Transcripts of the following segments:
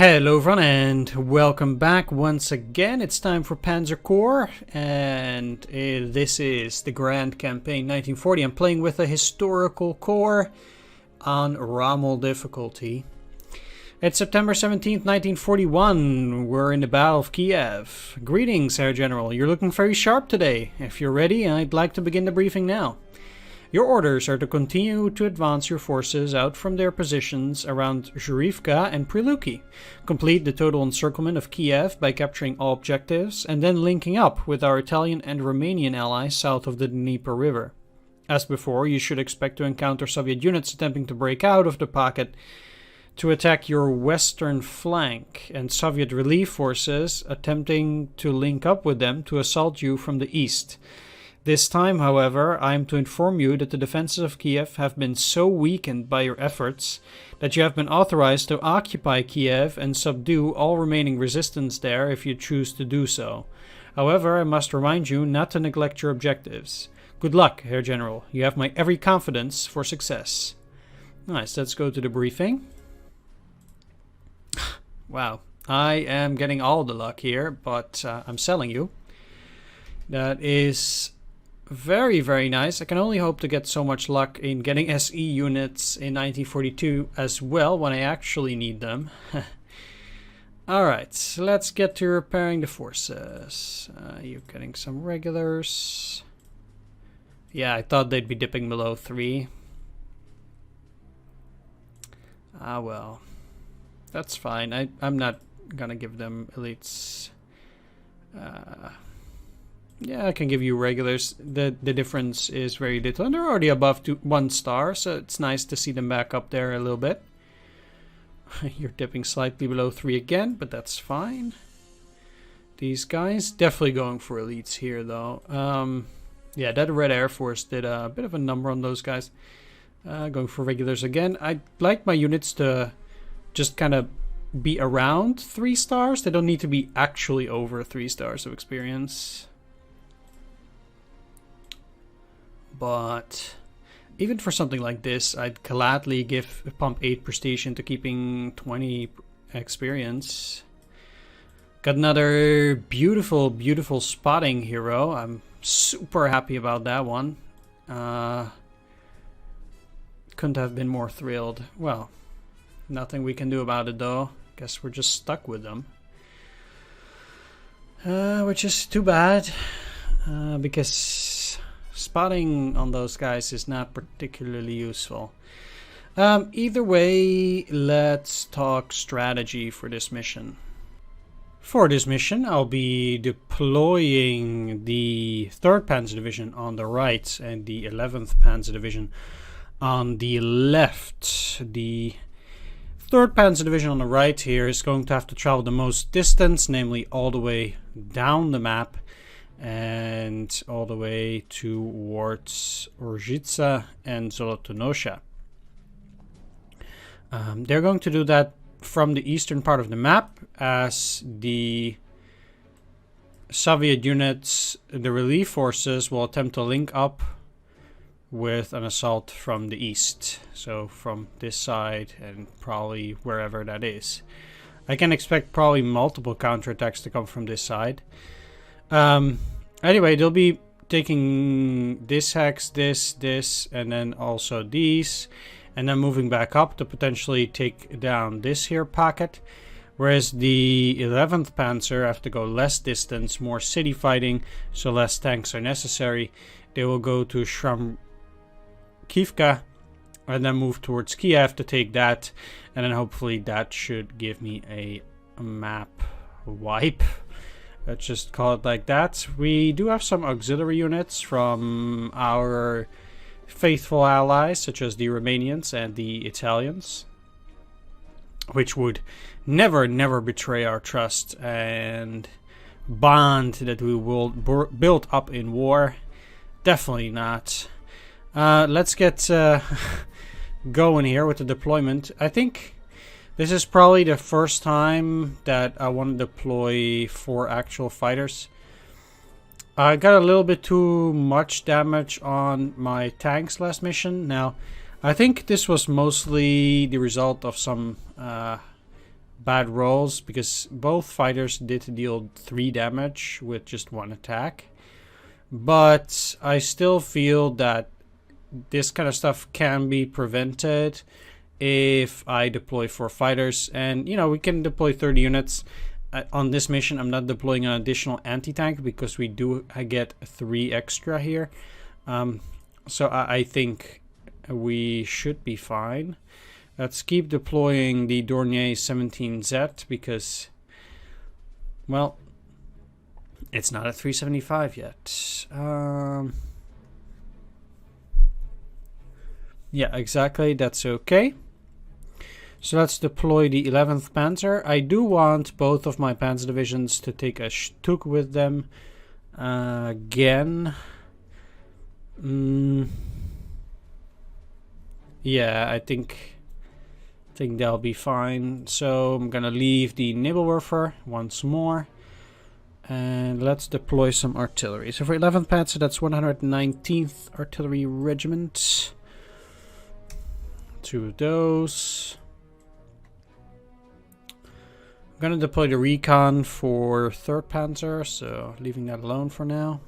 Hello everyone and welcome back once again. It's time for Panzer Corps and this is the Grand Campaign 1940. I'm playing with a historical corps on Rommel difficulty. It's September 17th, 1941. We're in the Battle of Kiev. Greetings, Herr General. You're looking very sharp today. If you're ready, I'd like to begin the briefing now. Your orders are to continue to advance your forces out from their positions around Zhurivka and Priluki, complete the total encirclement of Kiev by capturing all objectives, and then linking up with our Italian and Romanian allies south of the Dnieper River. As before, you should expect to encounter Soviet units attempting to break out of the pocket to attack your western flank, and Soviet relief forces attempting to link up with them to assault you from the east. This time, however, I am to inform you that the defenses of Kiev have been so weakened by your efforts that you have been authorized to occupy Kiev and subdue all remaining resistance there if you choose to do so. However, I must remind you not to neglect your objectives. Good luck, Herr General. You have my every confidence for success. Nice, let's go to the briefing. Wow, I am getting all the luck here, but I'm selling you. That is very, very nice. I can only hope to get so much luck in getting SE units in 1942 as well when I actually need them. Alright, so let's get to repairing the forces. You're getting some regulars. Yeah, I thought they'd be dipping below 3. Ah well, that's fine. I'm not gonna give them elites. Yeah, I can give you regulars. The difference is very little. And they're already above 1 star, so it's nice to see them back up there a little bit. You're dipping slightly below 3 again, but that's fine. These guys, definitely going for elites here, though. Yeah, that Red Air Force did a bit of a number on those guys. Going for regulars again. I'd like my units to just kind of be around 3 stars. They don't need to be actually over 3 stars of experience. But even for something like this, I'd gladly give pump 8 prestige into keeping 20 experience. Got another beautiful, beautiful spotting hero. I'm super happy about that one. Couldn't have been more thrilled. Well, nothing we can do about it though. Guess we're just stuck with them. Which is too bad. Because spotting on those guys is not particularly useful. Either way, let's talk strategy for this mission. For this mission, I'll be deploying the 3rd Panzer Division on the right and the 11th Panzer Division on the left. The 3rd Panzer Division on the right here is going to have to travel the most distance, namely all the way down the map and all the way towards Orzica and Zolotonosha. They're going to do that from the eastern part of the map, as the Soviet units, the relief forces, will attempt to link up with an assault from the east. So from this side and probably wherever that is. I can expect probably multiple counterattacks to come from this side. Anyway, they'll be taking this hex, this, and then also these, and then moving back up to potentially take down this here pocket. Whereas the 11th Panzer have to go less distance, more city fighting, so less tanks are necessary. They will go to Shramkivka and then move towards Kiev to take that, and then hopefully that should give me a map wipe. Let's just call it like that. We do have some auxiliary units from our faithful allies, such as the Romanians and the Italians, which would never betray our trust and bond that we will build up in war. Definitely not. Let's get going here with the deployment. I think this is probably the first time that I want to deploy 4 actual fighters. I got a little bit too much damage on my tanks last mission. Now, I think this was mostly the result of some bad rolls because both fighters did deal 3 damage with just 1 attack. But I still feel that this kind of stuff can be prevented if I deploy 4 fighters. And, you know, we can deploy 30 units. On this mission, I'm not deploying an additional anti-tank because we do get 3 extra here. So I think we should be fine. Let's keep deploying the Dornier 17Z because, well, it's not at 375 yet. Yeah, exactly. That's okay. So let's deploy the 11th Panzer. I do want both of my Panzer divisions to take a Stuk with them again. Yeah, I think they'll be fine. So I'm gonna leave the Nibelwerfer once more. And let's deploy some artillery. So for 11th Panzer, that's 119th Artillery Regiment. 2 of those. I'm gonna deploy the recon for 3rd Panzer, so leaving that alone for now.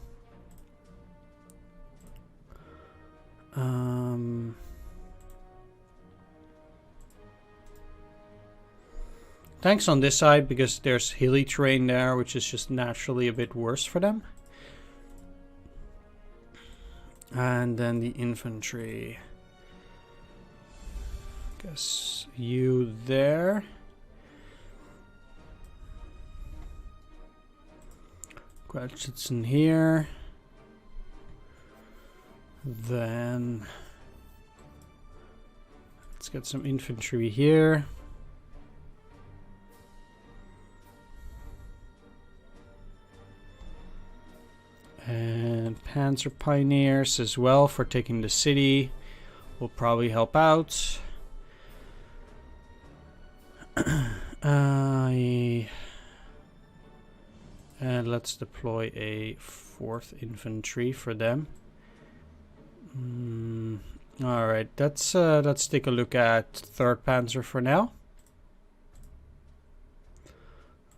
Tanks on this side because there's hilly terrain there, which is just naturally a bit worse for them. And then the infantry. Guess you there. Gratchitson here. Then let's get some infantry here. And Panzer Pioneers as well for taking the city. Will probably help out. And let's deploy a 4th Infantry for them. Alright, let's take a look at 3rd Panzer for now.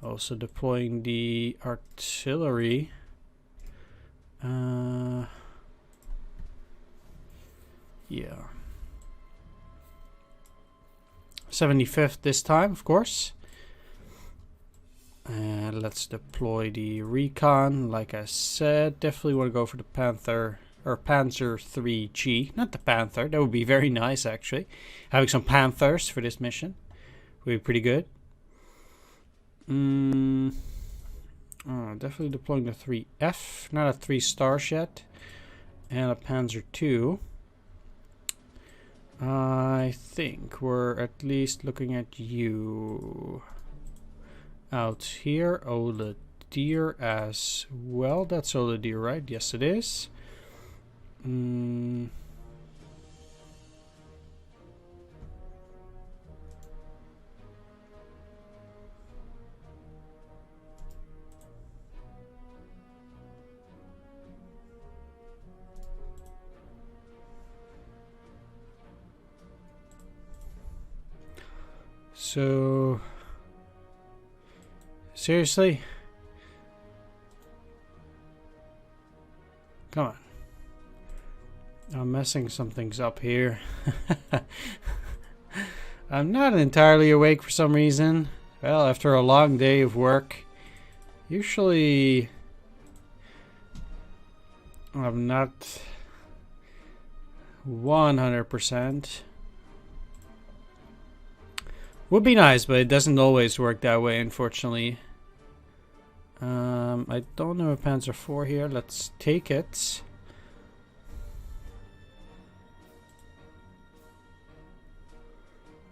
Also deploying the artillery. Yeah. 75th this time, of course. And let's deploy the recon. Like I said, definitely want to go for the Panther or Panzer 3G. Not the Panther. That would be very nice, actually. Having some Panthers for this mission would be pretty good. Definitely deploying the 3F. Not a 3 stars yet. And a Panzer 2. I think we're at least looking at you out here. Ola Deer as well. That's Ola Deer, right? Yes, it is. So, seriously? Come on. I'm messing some things up here. I'm not entirely awake for some reason. Well, after a long day of work, usually I'm not 100%. Would be nice, but it doesn't always work that way, unfortunately. I don't know a Panzer IV here. Let's take it.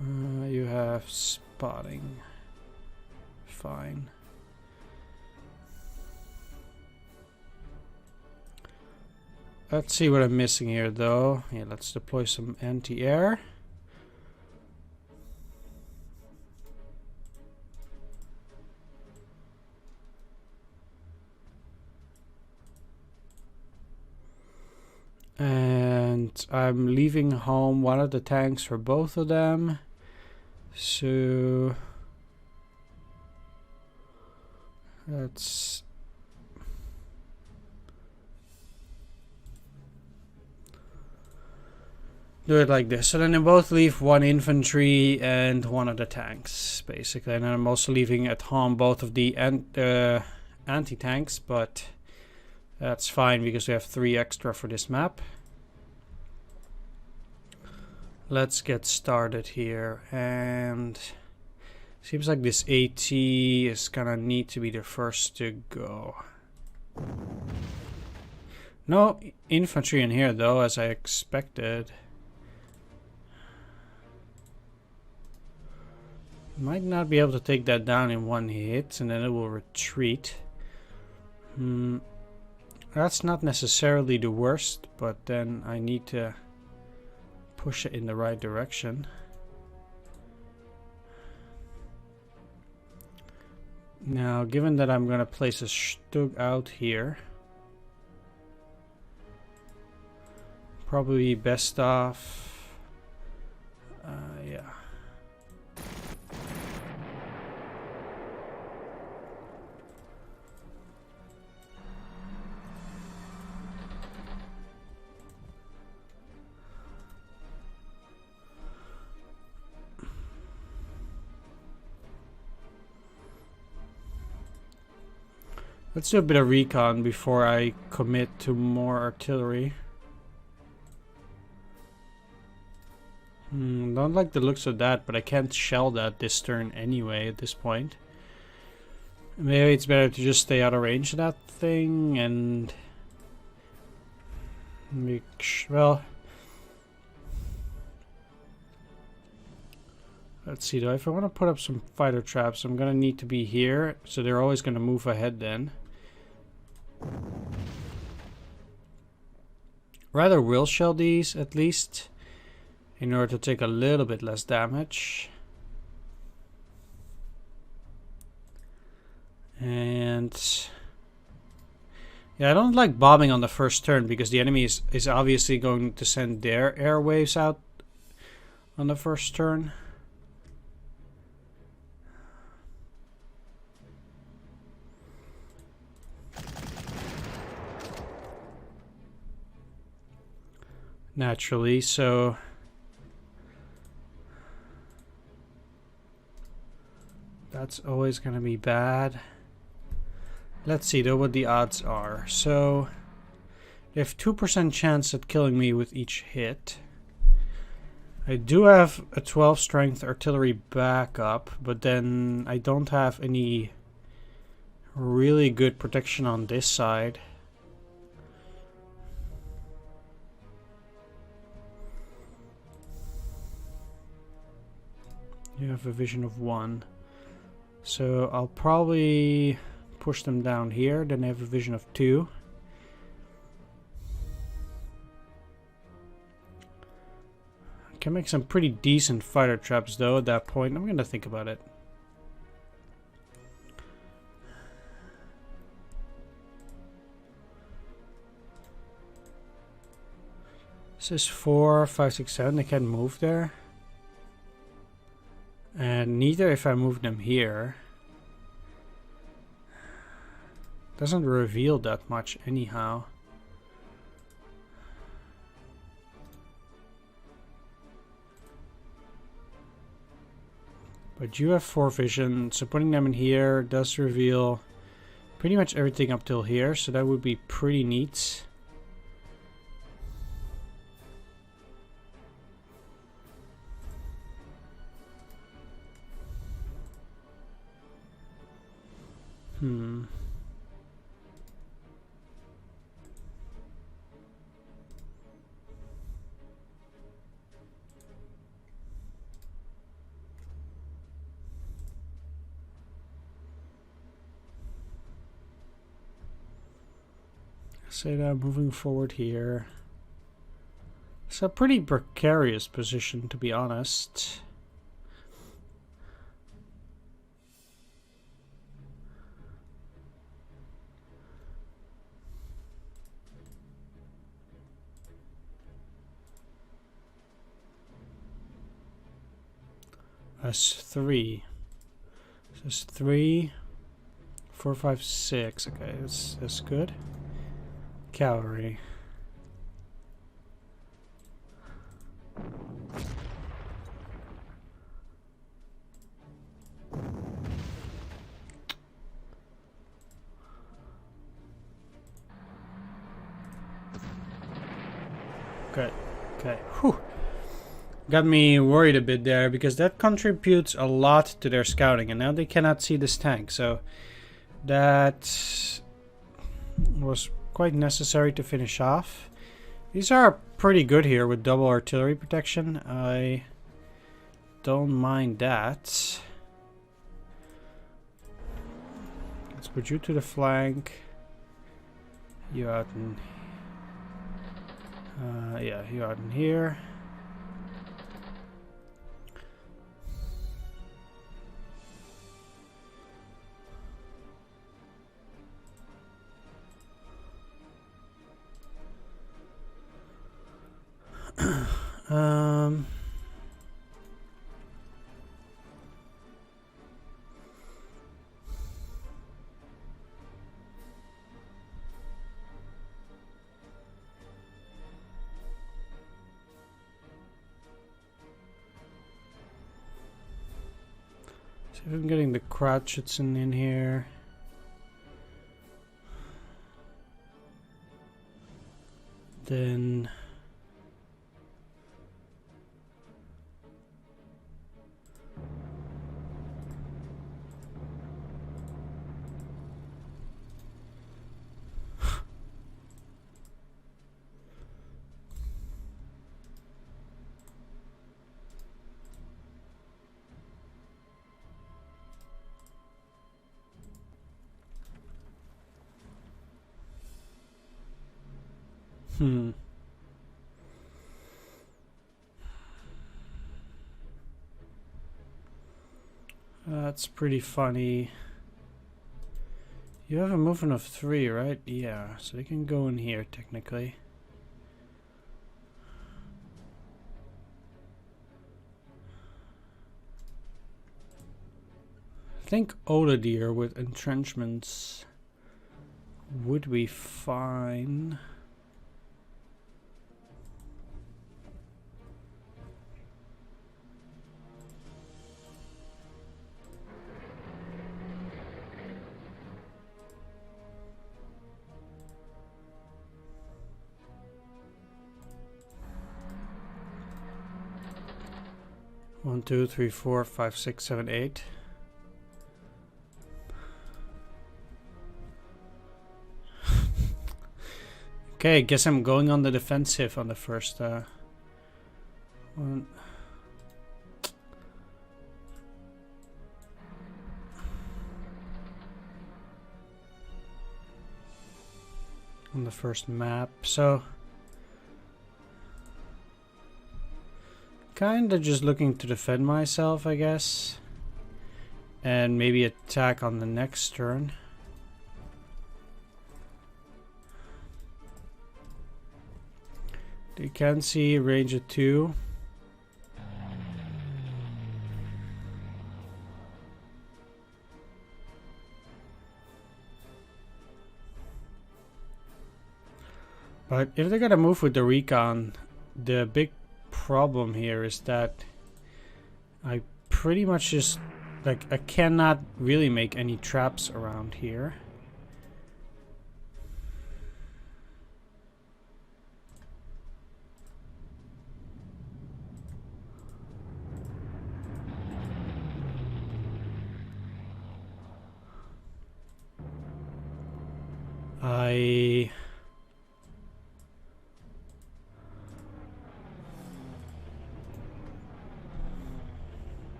You have spotting. Fine. Let's see what I'm missing here, though. Yeah, let's deploy some anti-air. And I'm leaving home one of the tanks for both of them. So Let's do it like this. So then they both leave one infantry and one of the tanks, basically. And I'm also leaving at home both of the anti-tanks, but that's fine because we have 3 extra for this map. Let's get started here, and seems like this AT is gonna need to be the first to go. No infantry in here though, as I expected. Might not be able to take that down in one hit, and then it will retreat. That's not necessarily the worst, but then I need to push it in the right direction. Now, given that I'm going to place a Stug out here, probably best off, yeah. Let's do a bit of recon before I commit to more artillery. Don't like the looks of that, but I can't shell that this turn anyway at this point. Maybe it's better to just stay out of range of that thing and well, let's see though, if I want to put up some fighter traps, I'm gonna need to be here, so they're always gonna move ahead then. Rather will shell these at least, in order to take a little bit less damage. And yeah, I don't like bombing on the first turn because the enemy is obviously going to send their airwaves out on the first turn. Naturally, so that's always going to be bad. Let's see though what the odds are. So they have 2% chance at killing me with each hit. I do have a 12 strength artillery backup, but then I don't have any really good protection on this side. You have a vision of 1. So I'll probably push them down here, then I have a vision of 2. I can make some pretty decent fighter traps though at that point. I'm gonna think about it. This is 4, 5, 6, 7. They can't move there. And neither if I move them here. Doesn't reveal that much anyhow. But you have 4 vision, so putting them in here does reveal pretty much everything up till here, so that would be pretty neat. Say that I'm moving forward here. It's a pretty precarious position, to be honest. That's 3. So it's 3, 4, 5, 6. Okay, that's good. Cavalry. Good. Okay. Whew. Got me worried a bit there because that contributes a lot to their scouting, and now they cannot see this tank. So that was quite necessary to finish off. These are pretty good here with double artillery protection. I don't mind that. Let's put you to the flank. You out in... yeah, you out in here. See if I'm getting the crotchets in here. Then that's pretty funny. You have a movement of 3, right? Yeah, so they can go in here technically. I think Oladir with entrenchments would be fine. One, 2, 3, 4, 5, 6, 7, 8. Okay, guess I'm going on the defensive on the first one. On the first map, so kinda just looking to defend myself, I guess, and maybe attack on the next turn. You can see range of 2. But if they're gonna move with the recon, the big problem here is that I pretty much just, like, I cannot really make any traps around here.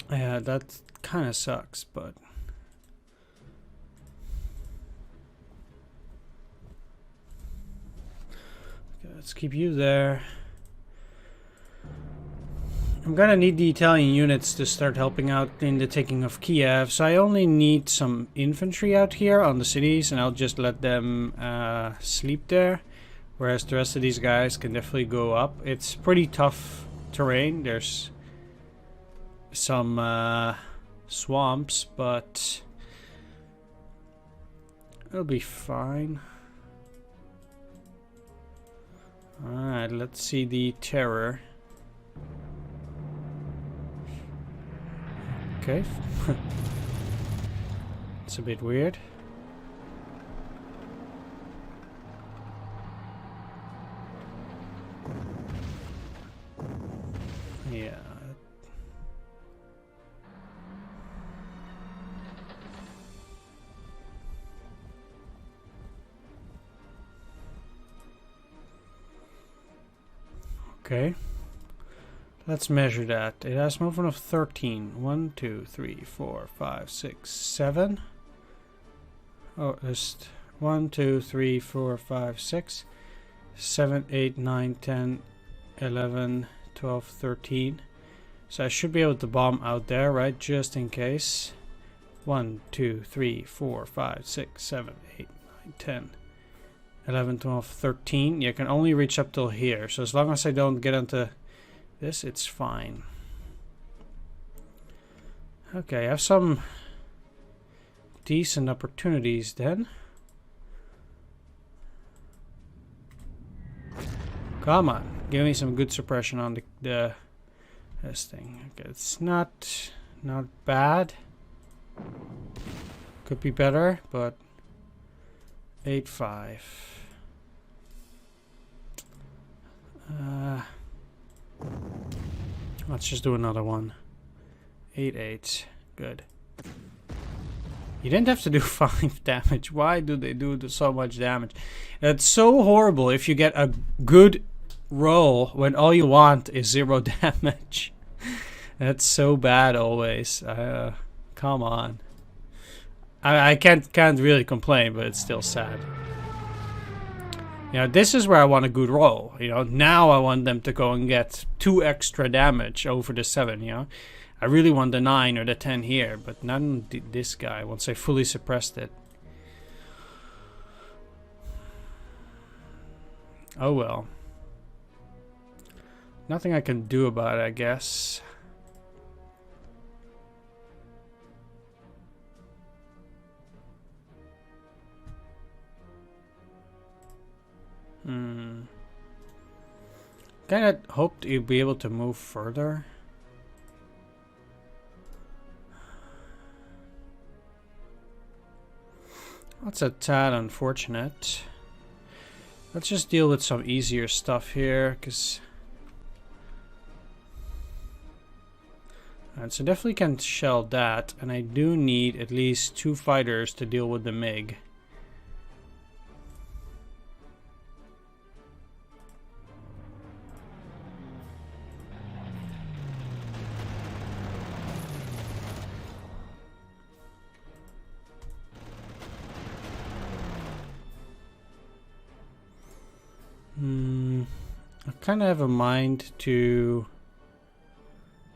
Yeah, that kind of sucks, but okay, let's keep you there. I'm gonna need the Italian units to start helping out in the taking of Kiev, so I only need some infantry out here on the cities, and I'll just let them sleep there Whereas the rest of these guys can definitely go up. It's pretty tough terrain. There's some swamps, but it'll be fine. Alright, let's see the terror. Okay. It's a bit weird. Yeah. Okay. Let's measure that. It has movement of 13. 1, 2, 3, 4, 5, 6, 7. Oh, just 1, 2, 3, 4, 5, 6, 7, 8, 9, 10, 11, 12, 13. So I should be able to bomb out there, right? Just in case. 1, 2, 3, 4, 5, 6, 7, 8, 9, 10, 11, 12, 13. You can only reach up till here. So as long as I don't get into this, it's fine. Okay, I have some decent opportunities then. Come on, give me some good suppression on this thing. Okay, it's not bad. Could be better, but 8-5. Let's just do another one. 8-8. Good. You didn't have to do 5 damage. Why do they do so much damage? It's so horrible if you get a good roll when all you want is 0 damage. That's so bad always. Come on. I can't really complain, but it's still sad. You know, this is where I want a good roll. You know, now I want them to go and get 2 extra damage over the 7, you know. I really want the 9 or the 10 here, but not this guy once I fully suppressed it. Oh well. Nothing I can do about it, I guess. Kinda hoped you'd be able to move further. That's a tad unfortunate. Let's just deal with some easier stuff here, because... Alright, so definitely can shell that, and I do need at least 2 fighters to deal with the MiG. I kind of have a mind to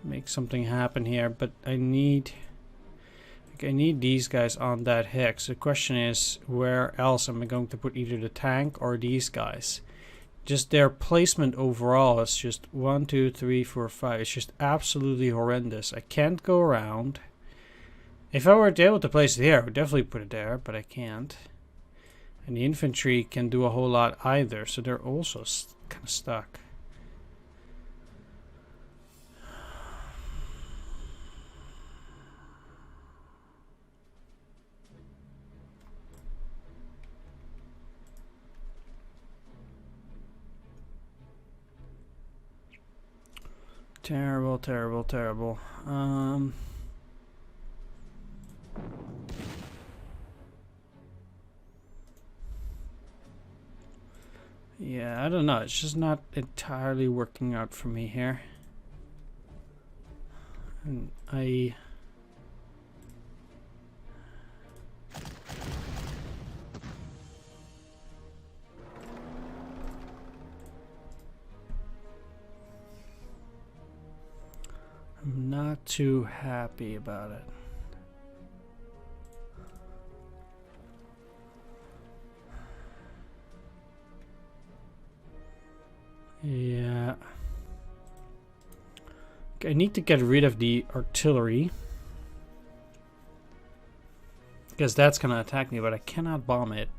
make something happen here, but I need these guys on that hex. The question is, where else am I going to put either the tank or these guys? Just their placement overall is just 1, 2, 3, 4, 5. It's just absolutely horrendous. I can't go around. If I were able to place it here, I would definitely put it there, but I can't. And the infantry can do a whole lot either, so they're also kind of stuck. Terrible, terrible, terrible. Yeah, I don't know. It's just not entirely working out for me here. And I'm not too happy about it. Yeah. Okay, I need to get rid of the artillery. Because that's gonna attack me, but I cannot bomb it.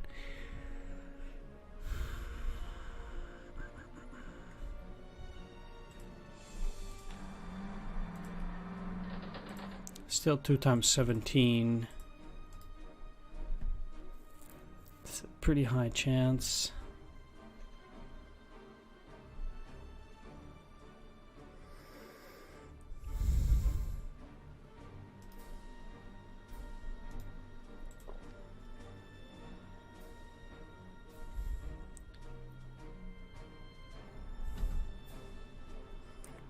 Still 2 times 17. It's a pretty high chance.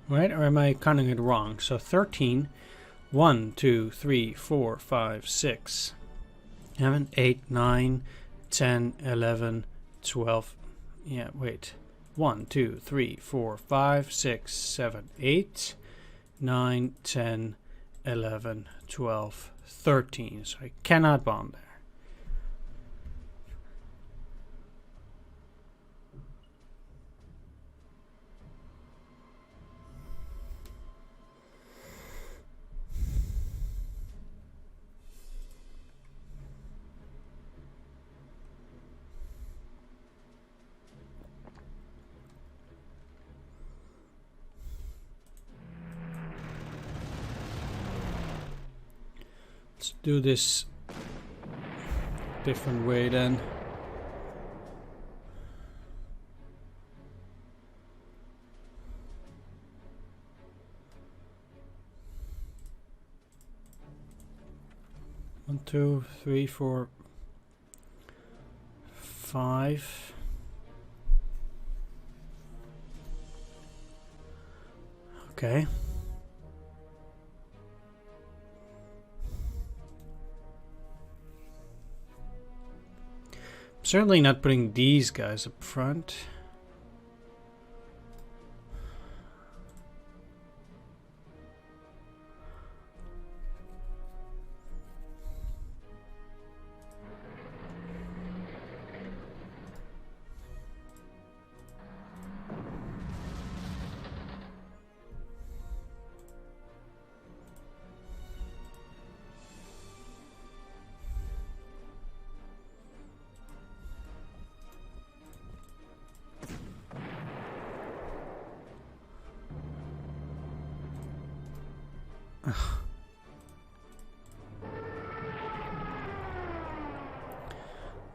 Right, or am I counting it wrong? So 13. 1, 2, 3, 4, 5, 6, 7, 8, 9, 10, 11, 12. Yeah, wait. 1, 2, 3, 4, 5, 6, 7, 8, 9, 10, 11, 12, 13. So I cannot bomb there. Let's do this different way then. One, two, three, four, 5. Okay. Certainly not putting these guys up front.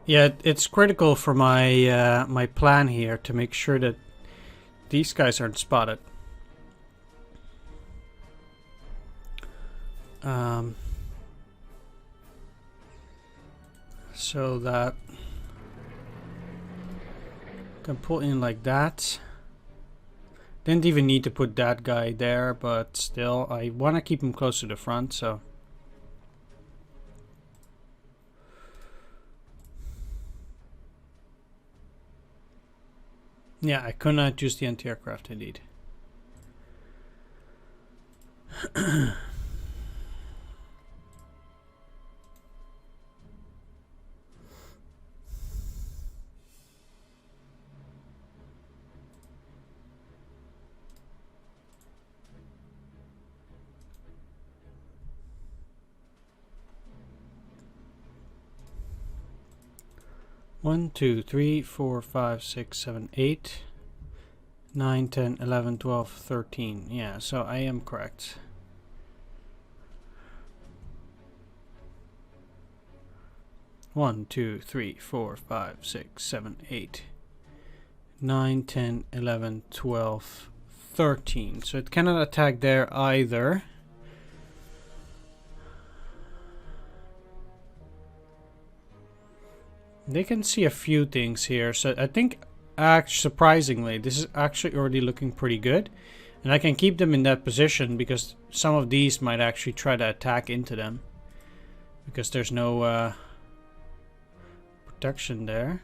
Yeah, it's critical for my my plan here to make sure that these guys aren't spotted. So that I can pull in like that. Didn't even need to put that guy there, but still, I want to keep him close to the front, so. Yeah, I could not use the anti-aircraft indeed. 1, 2, 3, 4, 5, 6, 7, 8, 9, 10, 11, 12, 13. Yeah, so I am correct. One, 2, 3, 4, 5, 6, 7, 8, 9, 10, 11, 12, 13. So it cannot attack there either. They can see a few things here, so I think, surprisingly, this is actually already looking pretty good. And I can keep them in that position because some of these might actually try to attack into them. Because there's no protection there.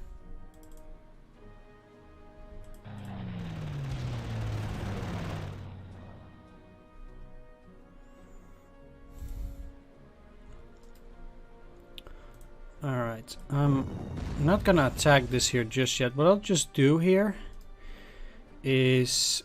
Alright, I'm not gonna attack this here just yet. What I'll just do here is...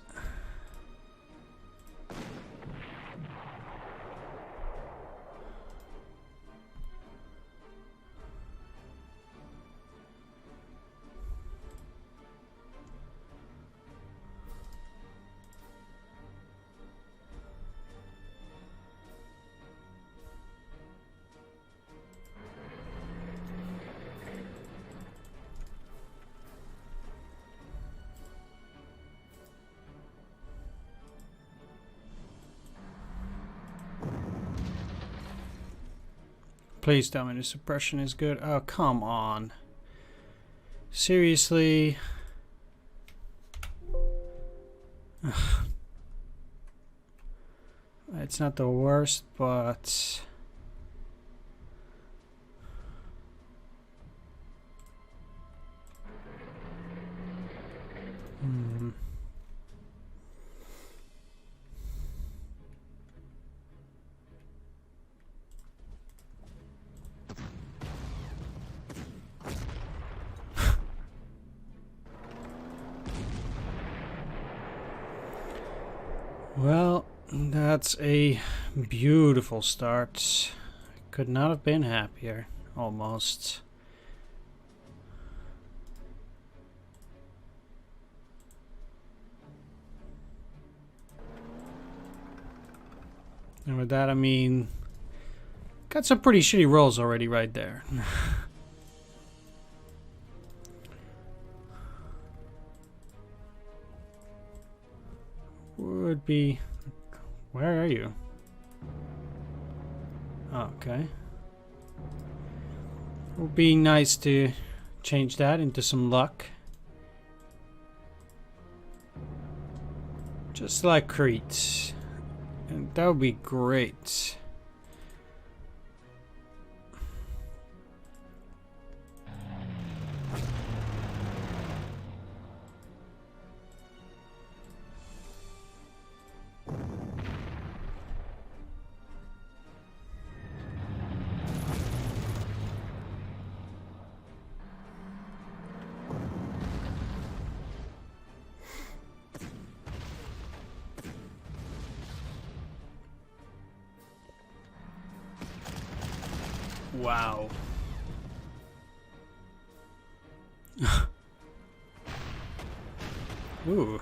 Please tell me the suppression is good. Oh, come on. Seriously? It's not the worst, but... Well, that's a beautiful start. Could not have been happier, almost. And with that, I mean, got some pretty shitty rolls already right there. Would be... Where are you? Okay. Would be nice to change that into some luck. Just like Crete. And that would be great. Wow. Ooh.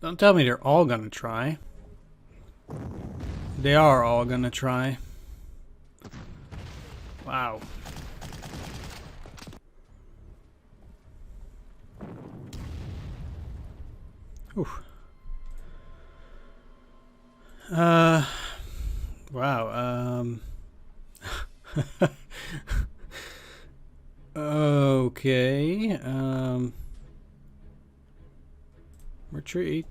Don't tell me they're all gonna try. They are all gonna try. Wow. Oof. Wow, okay, retreat.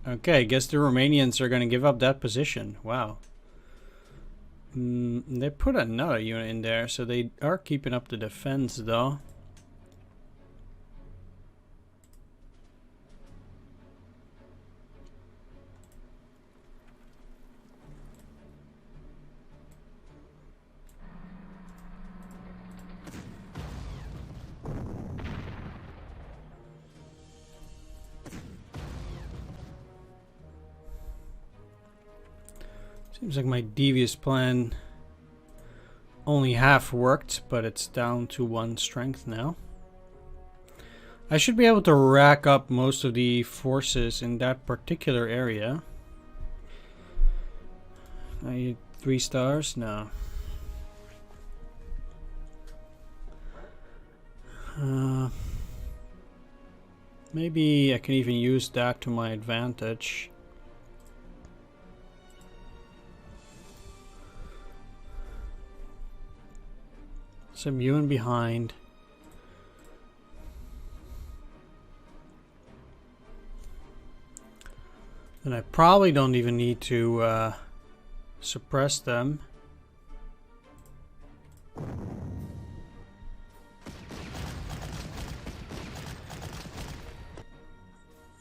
Okay, guess the Romanians are gonna give up that position. Wow. They put another unit in there, so they are keeping up the defense, though. Seems like my devious plan only half worked, but it's down to 1 strength now. I should be able to rack up most of the forces in that particular area. I need 3 stars? No. Maybe I can even use that to my advantage. Some UN behind. And I probably don't even need to suppress them.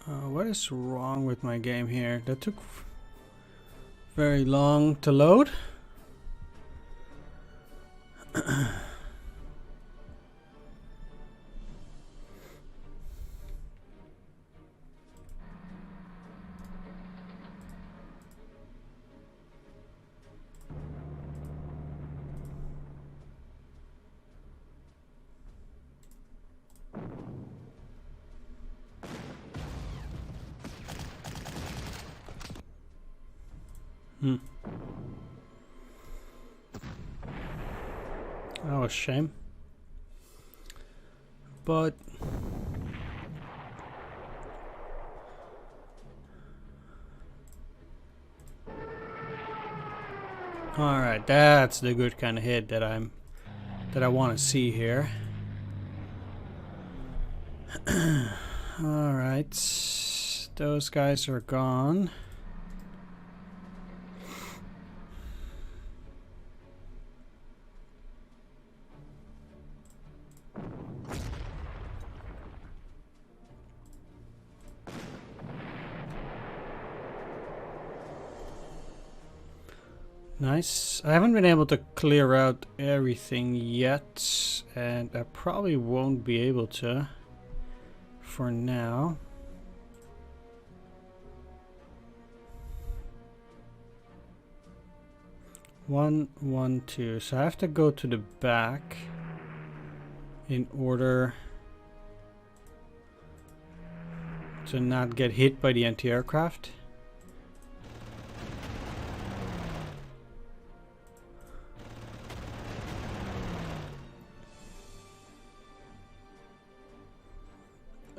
What is wrong with my game here? That took very long to load. Oh, a shame. But all right, that's the good kind of hit that I want to see here. All right, those guys are gone. Nice. I haven't been able to clear out everything yet, and I probably won't be able to for now. One, one, two. So I have to go to the back in order to not get hit by the anti-aircraft.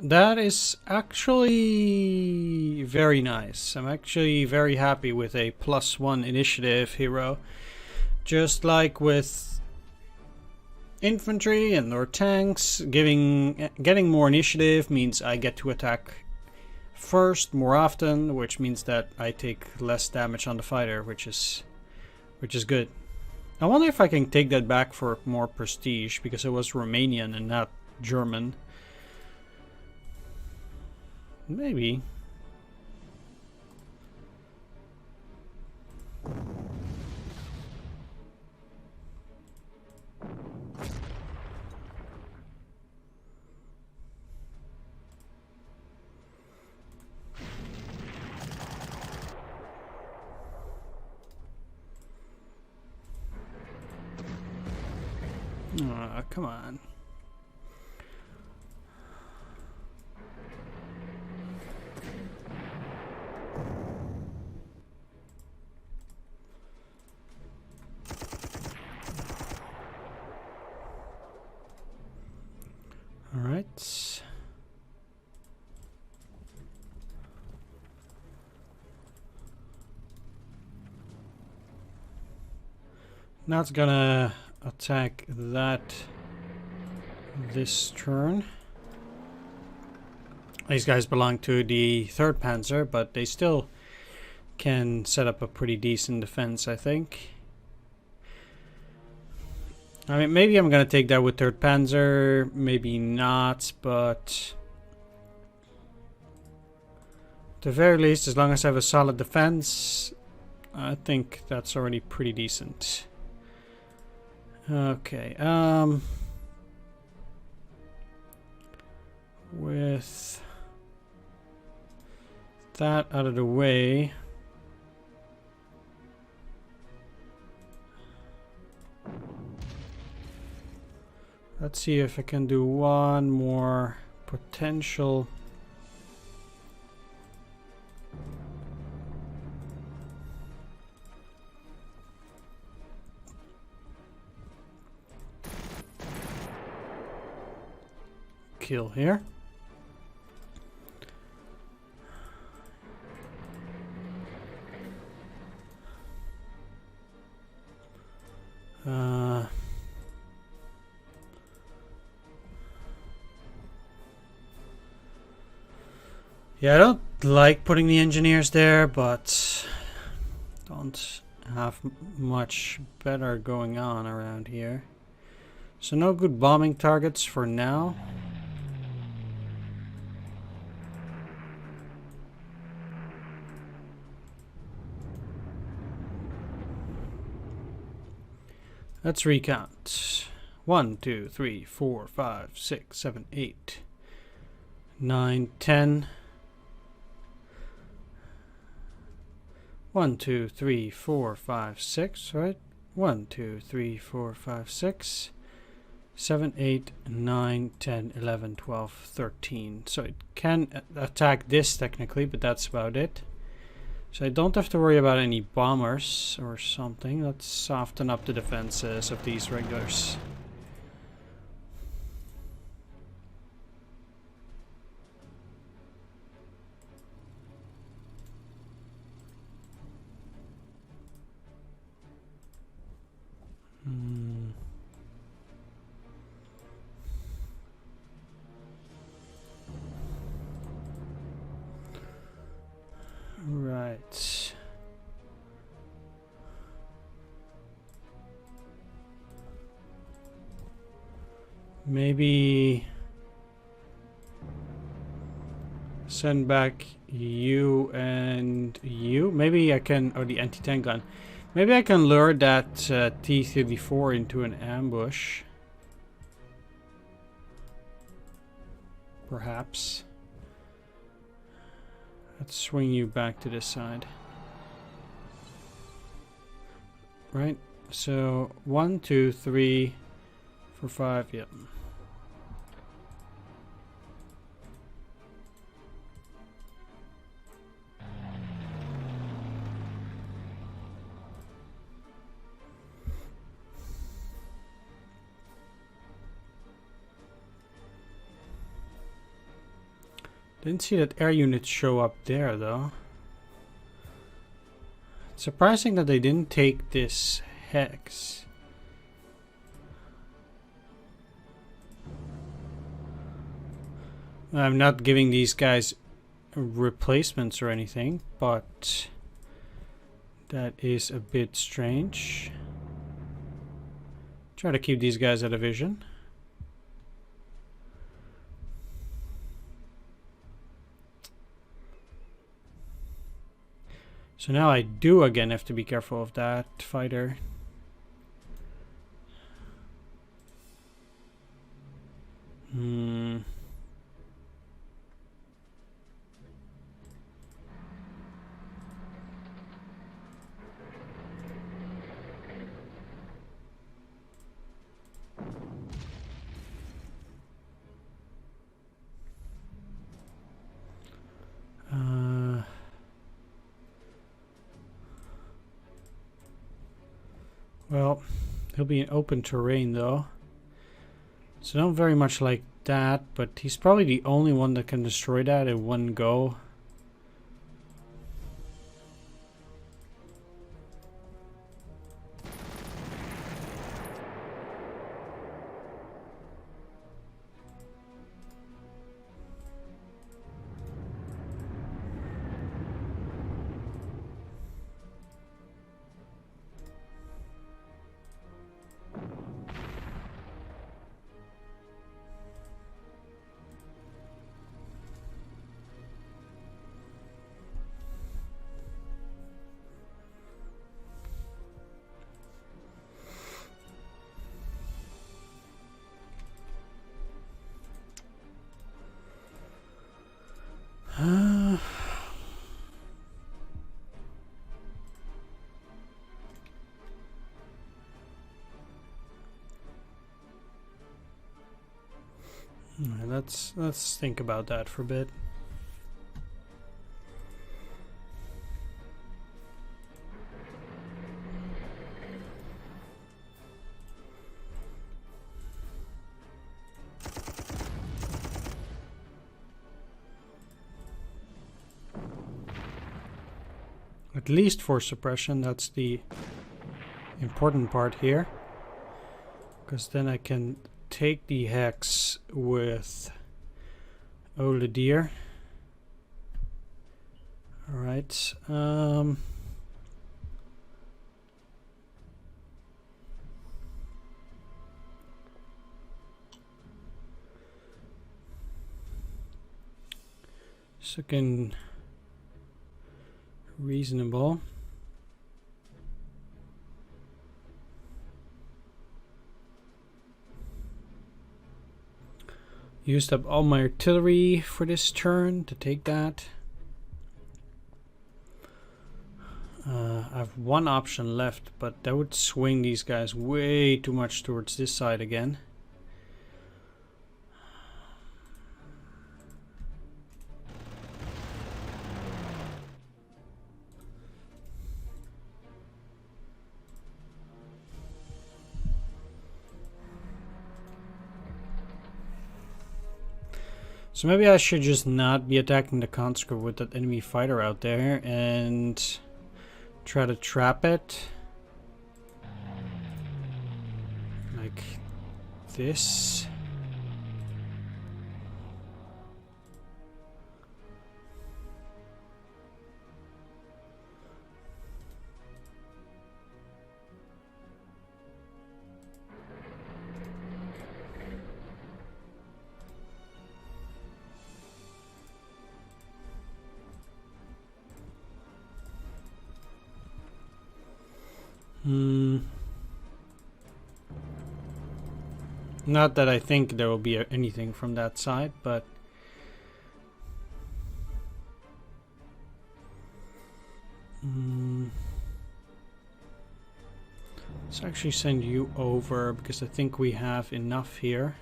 That is actually very nice. I'm actually very happy with a +1 initiative hero. Just like with infantry and or tanks, getting more initiative means I get to attack first more often, which means that I take less damage on the fighter, which is good. I wonder if I can take that back for more prestige, because it was Romanian and not German. Maybe. Come on. All right. Now it's gonna attack that this turn. These guys belong to the 3rd Panzer, but they still can set up a pretty decent defense, I think. I mean, maybe I'm gonna take that with 3rd Panzer, maybe not, but at the very least, as long as I have a solid defense, I think that's already pretty decent. Okay, with that out of the way, let's see if I can do one more potential. Kill here. Yeah, I don't like putting the engineers there, but don't have much better going on around here. So no good bombing targets for now. Let's recount. 1, 2, 3, 4, 5, 6, 7, 8, 9, 10. 1, 2, 3, 4, 5, 6, right? 1, 2, 3, 4, 5, 6, 7, 8, 9, 10, 11, 12, 13. So it can attack this technically, but that's about it. So I don't have to worry about any bombers or something. Let's soften up the defenses of these regulars. Right. Maybe send back you and you. Maybe I can, or the anti-tank gun. Maybe I can lure that T-34 into an ambush. Perhaps. Let's swing you back to this side. Right? So 1, 2, 3, 4, 5, yep. Didn't see that air units show up there though. It's surprising that they didn't take this hex. I'm not giving these guys replacements or anything, but that is a bit strange. Try to keep these guys out of vision. So now I do again have to be careful of that fighter. Well, he'll be in open terrain though. So not very much like that, but he's probably the only one that can destroy that in one go. Let's think about that for a bit. At least for suppression, that's the important part here. Because then I can take the hex with Oladier. Alright. Second reasonable. Used up all my artillery for this turn to take that. I have one option left, but that would swing these guys way too much towards this side again. So maybe I should just not be attacking the conscript with that enemy fighter out there and try to trap it. Like this. Not that I think there will be anything from that side, but let's actually send you over because I think we have enough here.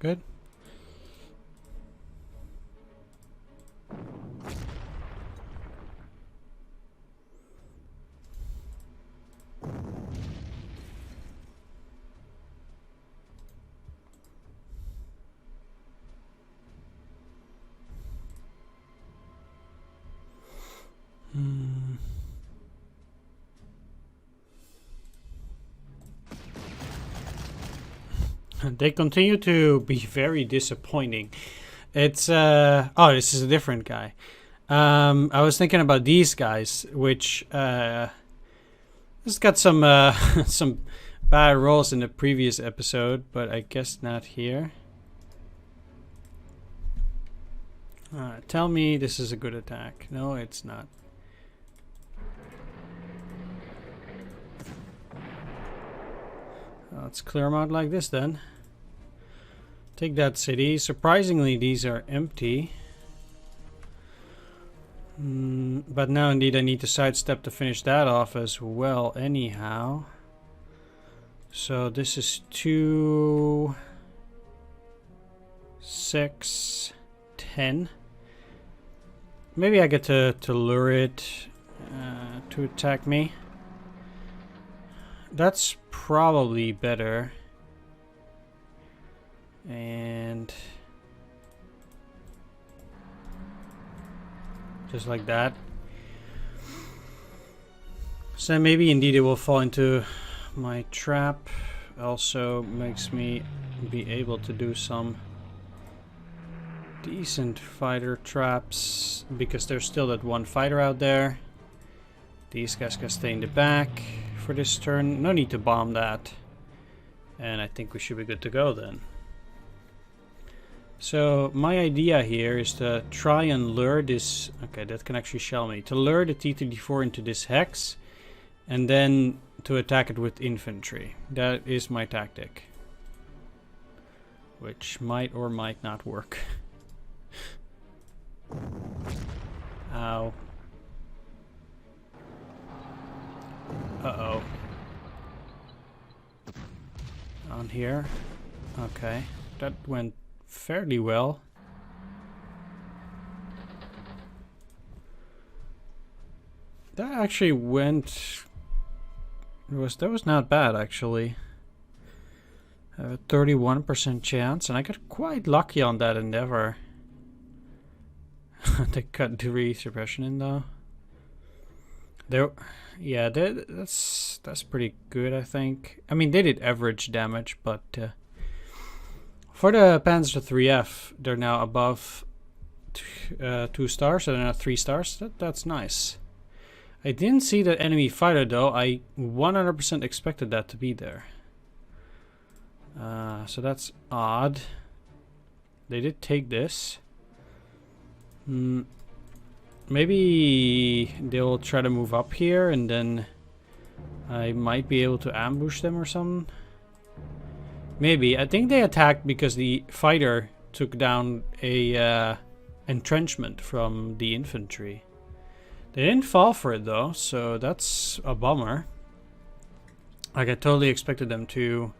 Good. They continue to be very disappointing. It's oh, this is a different guy. I was thinking about these guys, which this got some some bad rolls in the previous episode, but I guess not here. Tell me this is a good attack. No, it's not. Let's clear them out like this then. Take that city. Surprisingly, these are empty. But now indeed I need to sidestep to finish that off as well anyhow. So this is 2, 6, 10. Maybe I get to lure it to attack me. That's probably better. And just like that. So maybe indeed it will fall into my trap. Also makes me be able to do some decent fighter traps because there's still that one fighter out there. These guys can stay in the back for this turn. No need to bomb that. And I think we should be good to go then. So my idea here is to try and lure this... Okay, that can actually shell me. To lure the T-34 into this hex and then to attack it with infantry. That is my tactic. Which might or might not work. Ow. Uh-oh. On here. Okay. That went fairly well. That actually went... That was not bad actually. 31% chance, and I got quite lucky on that endeavor. They cut degree suppression in though. There, yeah, that's pretty good, I think. I mean, they did average damage, but for the Panzer 3F, they're now above 2 stars, so they're now 3 stars. That's nice. I didn't see that enemy fighter though. I 100% expected that to be there. So that's odd. They did take this. Maybe they'll try to move up here and then I might be able to ambush them or something. Maybe. I think they attacked because the fighter took down a entrenchment from the infantry. They didn't fall for it though, so that's a bummer. Like I totally expected them to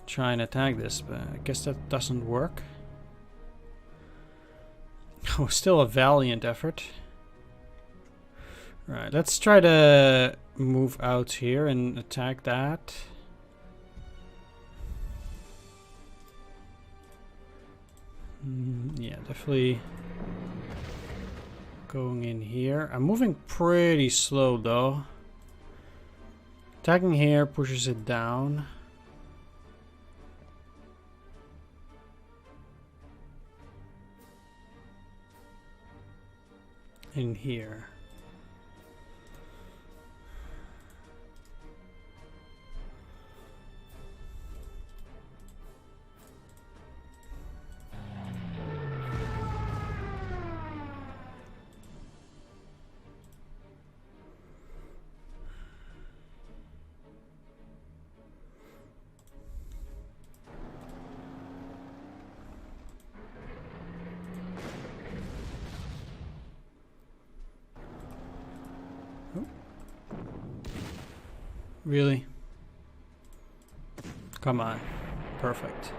try and attack this, but I guess that doesn't work. Oh, still a valiant effort. Right, let's try to move out here and attack that. Yeah, definitely going in here. I'm moving pretty slow though. Attacking here pushes it down. In here. Really? Come on. Perfect.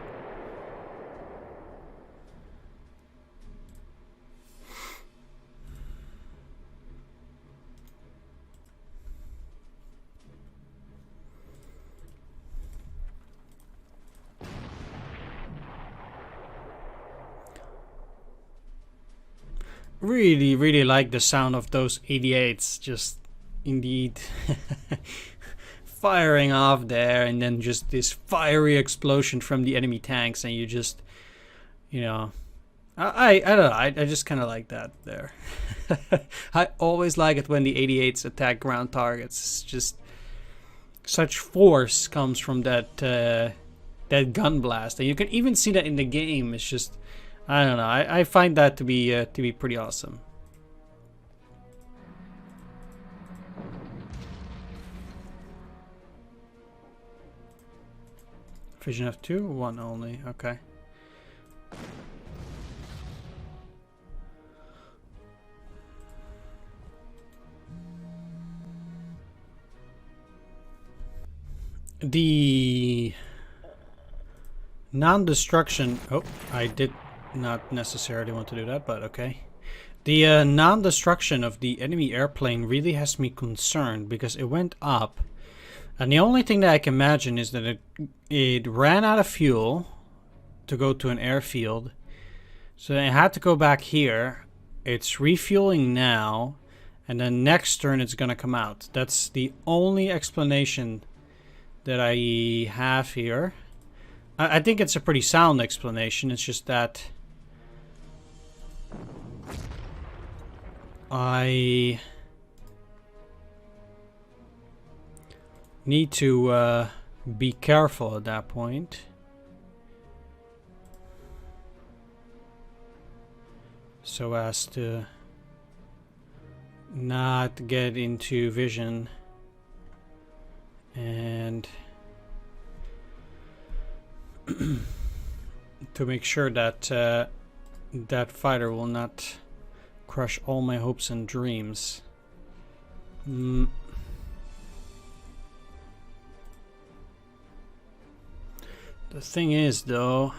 Really, really like the sound of those 88s. Just indeed. Firing off there, and then just this fiery explosion from the enemy tanks, and you just, you know, I don't know, I just kind of like that there. I always like it when the 88s attack ground targets. It's just such force comes from that that gun blast, and you can even see that in the game. It's just, I don't know, I find that to be pretty awesome. Vision of 2? 1 only, okay. The non-destruction... Oh, I did not necessarily want to do that, but okay. The non-destruction of the enemy airplane really has me concerned because it went up. And the only thing that I can imagine is that it ran out of fuel to go to an airfield. So then it had to go back here. It's refueling now. And then next turn it's going to come out. That's the only explanation that I have here. I think it's a pretty sound explanation. It's just that I need to be careful at that point. So as to not get into vision and to make sure that that fighter will not crush all my hopes and dreams. The thing is, though,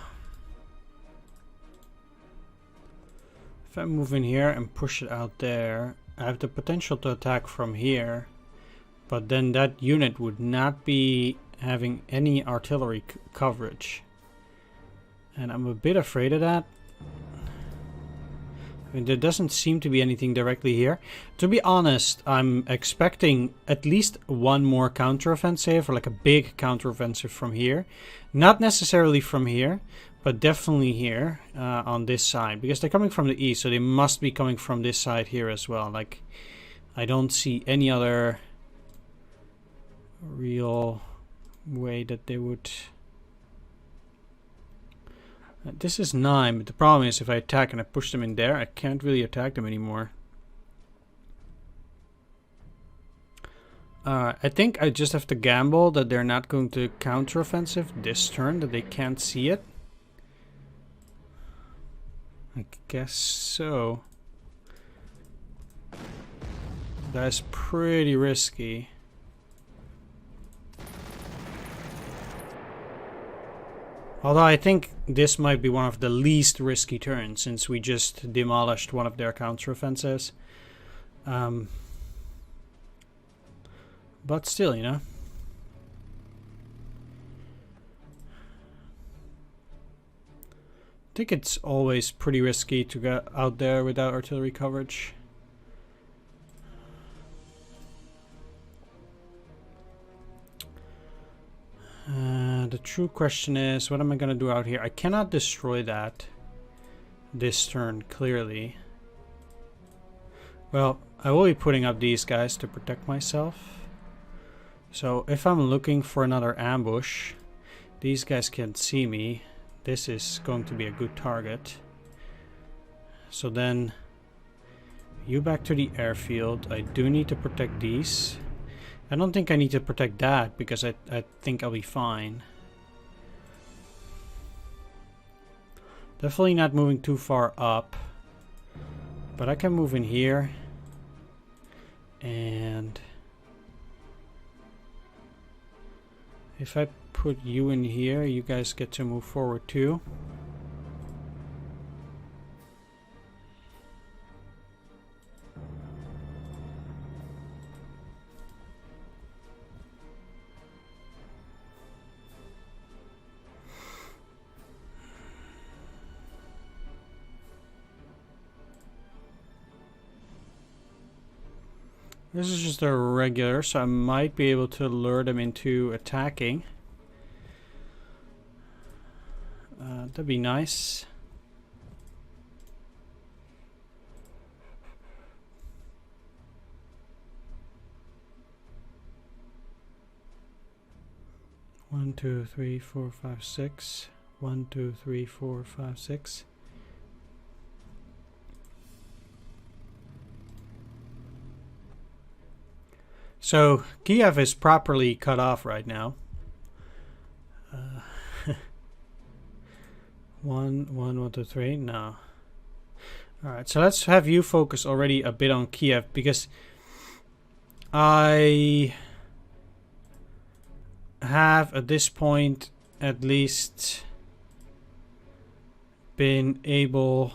if I move in here and push it out there, I have the potential to attack from here, but then that unit would not be having any artillery coverage. And I'm a bit afraid of that. I mean, there doesn't seem to be anything directly here. To be honest, I'm expecting at least one more counteroffensive, or like a big counteroffensive from here. Not necessarily from here, but definitely here on this side. Because they're coming from the east, so they must be coming from this side here as well. Like, I don't see any other real way that they would This is 9, but the problem is if I attack and I push them in there, I can't really attack them anymore. I think I just have to gamble that they're not going to counteroffensive this turn, that they can't see it. I guess so. That's pretty risky. Although I think this might be one of the least risky turns, since we just demolished one of their counteroffensives. But still, you know. I think it's always pretty risky to get out there without artillery coverage. The true question is, what am I going to do out here? I cannot destroy that this turn, clearly. Well, I will be putting up these guys to protect myself. So if I'm looking for another ambush, these guys can't see me. This is going to be a good target. So then, you back to the airfield. I do need to protect these. I don't think I need to protect that, because I think I'll be fine. Definitely not moving too far up. But I can move in here. And if I put you in here, you guys get to move forward too. This is just a regular, so I might be able to lure them into attacking. That'd be nice. One, two, three, four, five, six. 1, 2, 3, 4, 5, 6. So Kiev is properly cut off right now. 1, 2, 3. No. All right. So let's have you focus already a bit on Kiev, because I have at this point at least been able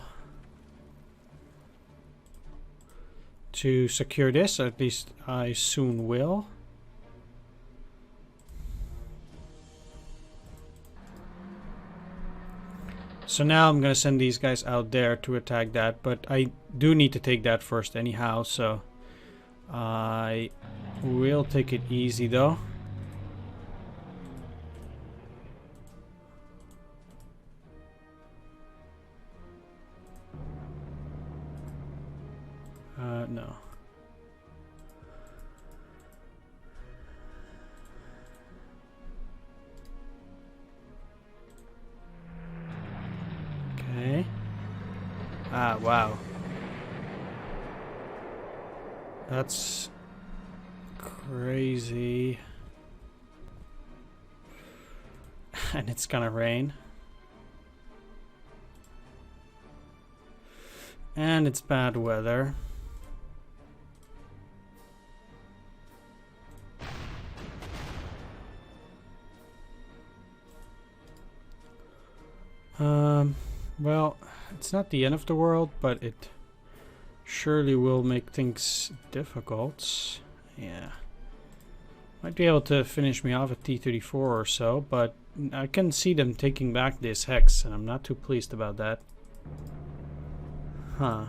to secure this, or at least I soon will. So now I'm gonna send these guys out there to attack that, but I do need to take that first anyhow, so I will take it easy though. No. Okay. Ah, wow. That's crazy. And it's gonna rain. And it's bad weather. Well, it's not the end of the world, but it surely will make things difficult. Yeah. Might be able to finish me off at T-34 or so, but I can see them taking back this hex, and I'm not too pleased about that. Huh.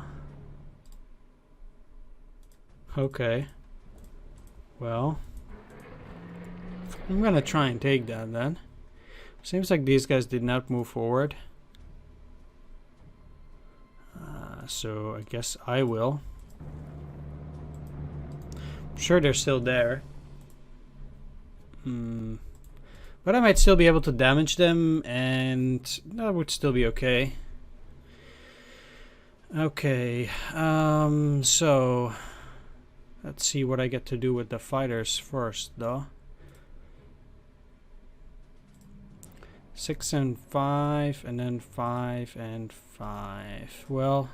Okay. Well, I'm gonna try and take that then. Seems like these guys did not move forward. So I guess I will. I'm sure they're still there. But I might still be able to damage them, and that would still be okay. Okay, so let's see what I get to do with the fighters first, though. 6 and 5, and then 5 and 5. Well,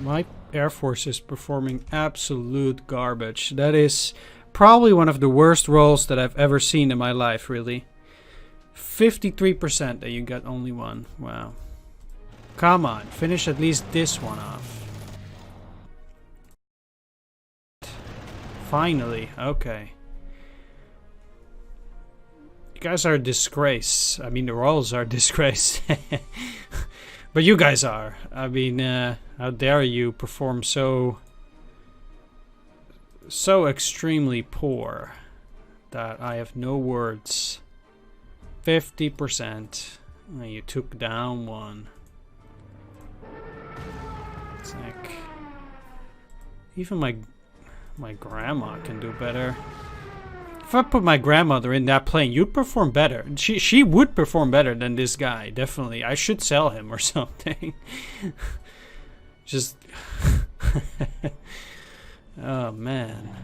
my Air Force is performing absolute garbage. That is probably one of the worst rolls that I've ever seen in my life, really. 53% that you got only one. Wow. Come on, finish at least this one off. Finally, okay. You guys are a disgrace. I mean, the rolls are a disgrace. But you guys are. I mean, how dare you perform so extremely poor that I have no words. 50%. Oh, you took down one. It's like even my grandma can do better. If I put my grandmother in that plane, you'd perform better. She would perform better than this guy, definitely. I should sell him or something. Just oh man.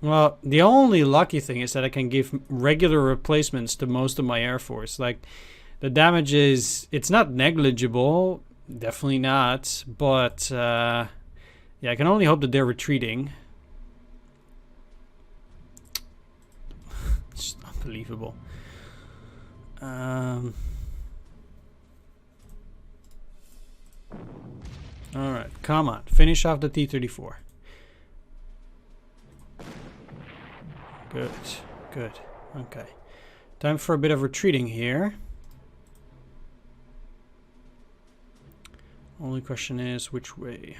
Well, the only lucky thing is that I can give regular replacements to most of my Air Force. Like, the damage it's not negligible, definitely not, but yeah, I can only hope that they're retreating. It's unbelievable. Alright, come on. Finish off the T-34. Good, good. Okay. Time for a bit of retreating here. Only question is which way.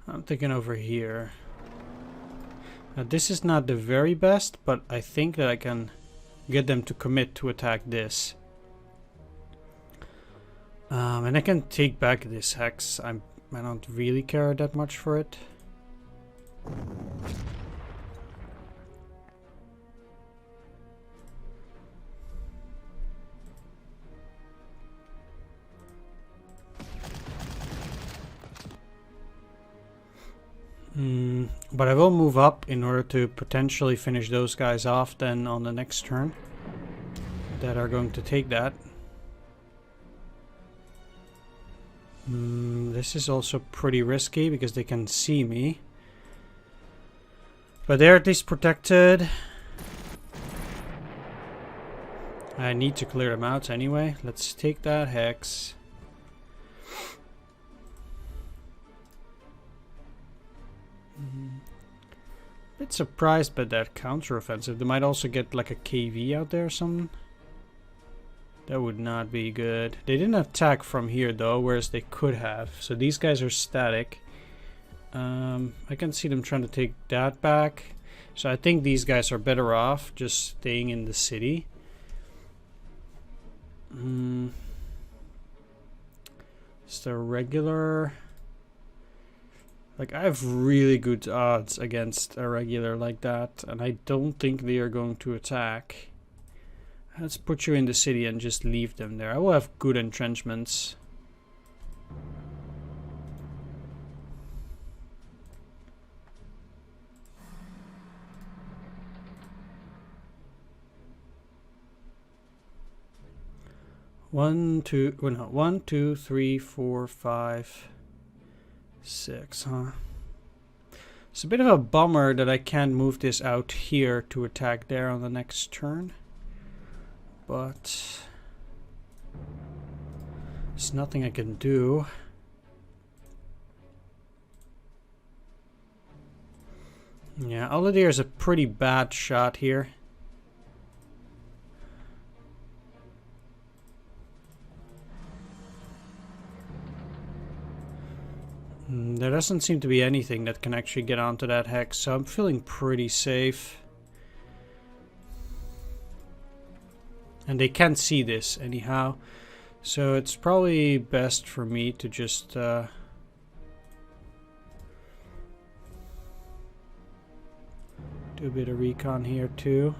I'm thinking over here. Now this is not the very best, but I think that I can get them to commit to attack this. And I can take back this hex. I don't really care that much for it. But I will move up in order to potentially finish those guys off then on the next turn that are going to take that. This is also pretty risky because they can see me. But they're at least protected. I need to clear them out anyway. Let's take that hex. Bit surprised by that counteroffensive. They might also get like a KV out there or something. That would not be good. They didn't attack from here though, whereas they could have. So these guys are static. I can see them trying to take that back. So I think these guys are better off just staying in the city. Is there regular? Like, I have really good odds against a regular like that, and I don't think they are going to attack. Let's put you in the city and just leave them there. I will have good entrenchments. One, two, three, four, 5, 6, huh? It's a bit of a bummer that I can't move this out here to attack there on the next turn. But There's nothing I can do. Yeah, Aladir is a pretty bad shot here. There doesn't seem to be anything that can actually get onto that hex, so I'm feeling pretty safe. And they can't see this anyhow, so it's probably best for me to just do a bit of recon here too.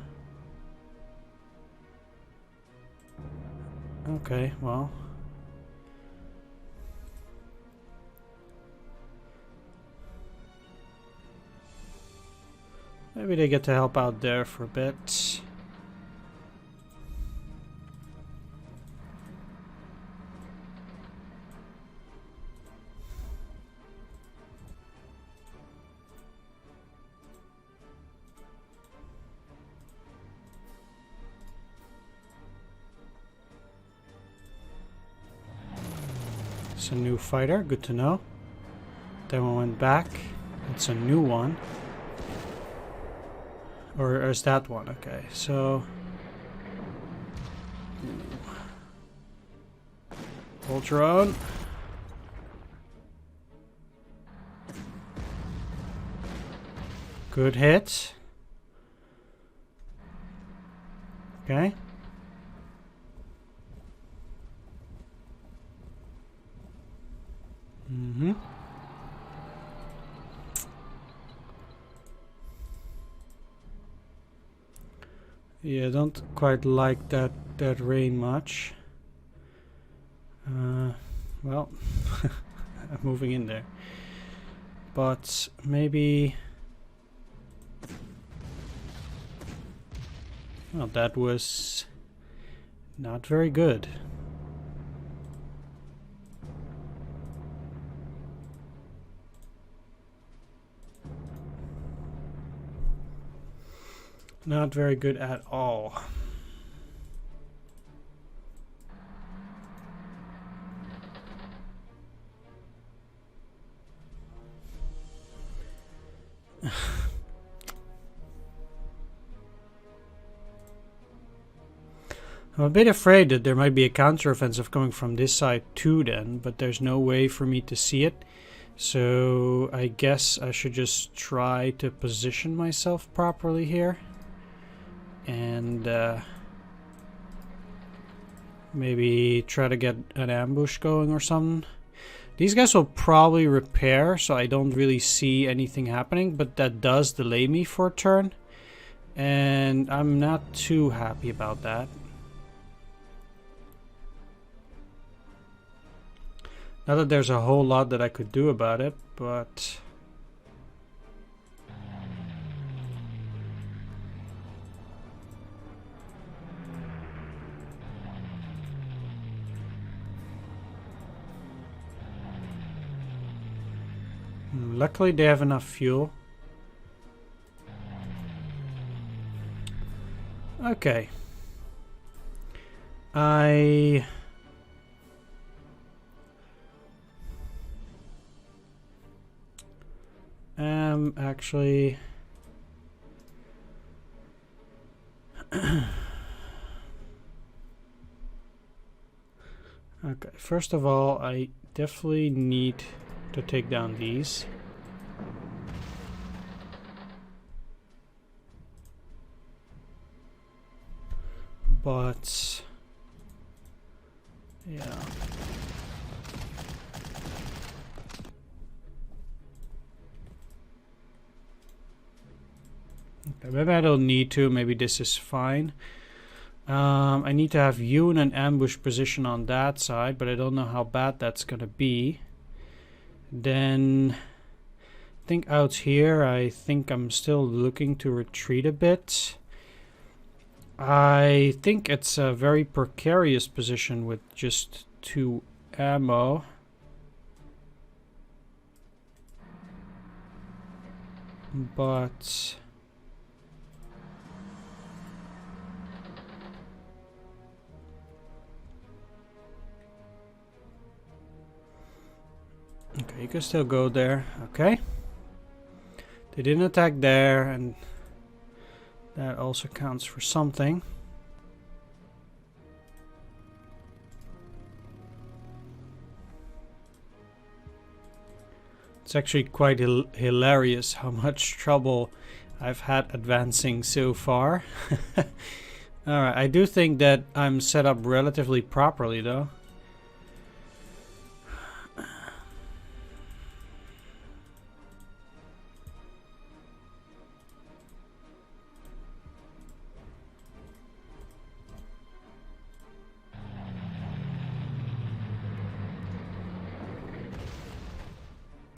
Okay, well. Maybe they get to help out there for a bit. It's a new fighter, good to know. Then we went back. It's a new one. Or is that one? Okay, so hold your own. Good hit. Okay. Mm-hmm. Yeah, I don't quite like that rain much. Well, I'm moving in there. But maybe... Well, that was not very good. Not very good at all. I'm a bit afraid that there might be a counteroffensive coming from this side too then, but there's no way for me to see it. So I guess I should just try to position myself properly here. And maybe try to get an ambush going or something. These guys will probably repair, so I don't really see anything happening, but that does delay me for a turn. And I'm not too happy about that. Not that there's a whole lot that I could do about it, but... Luckily they have enough fuel. Okay. I am actually... Okay, first of all, I definitely need to take down these. But yeah. Okay, maybe I don't need to, maybe this is fine. I need to have you in an ambush position on that side, but I don't know how bad that's gonna be. Then I think out here, I think I'm still looking to retreat a bit. I think it's a very precarious position with just 2 ammo. But Okay, you can still go there. Okay. They didn't attack there, and that also counts for something. It's actually quite hilarious how much trouble I've had advancing so far. Alright, I do think that I'm set up relatively properly though.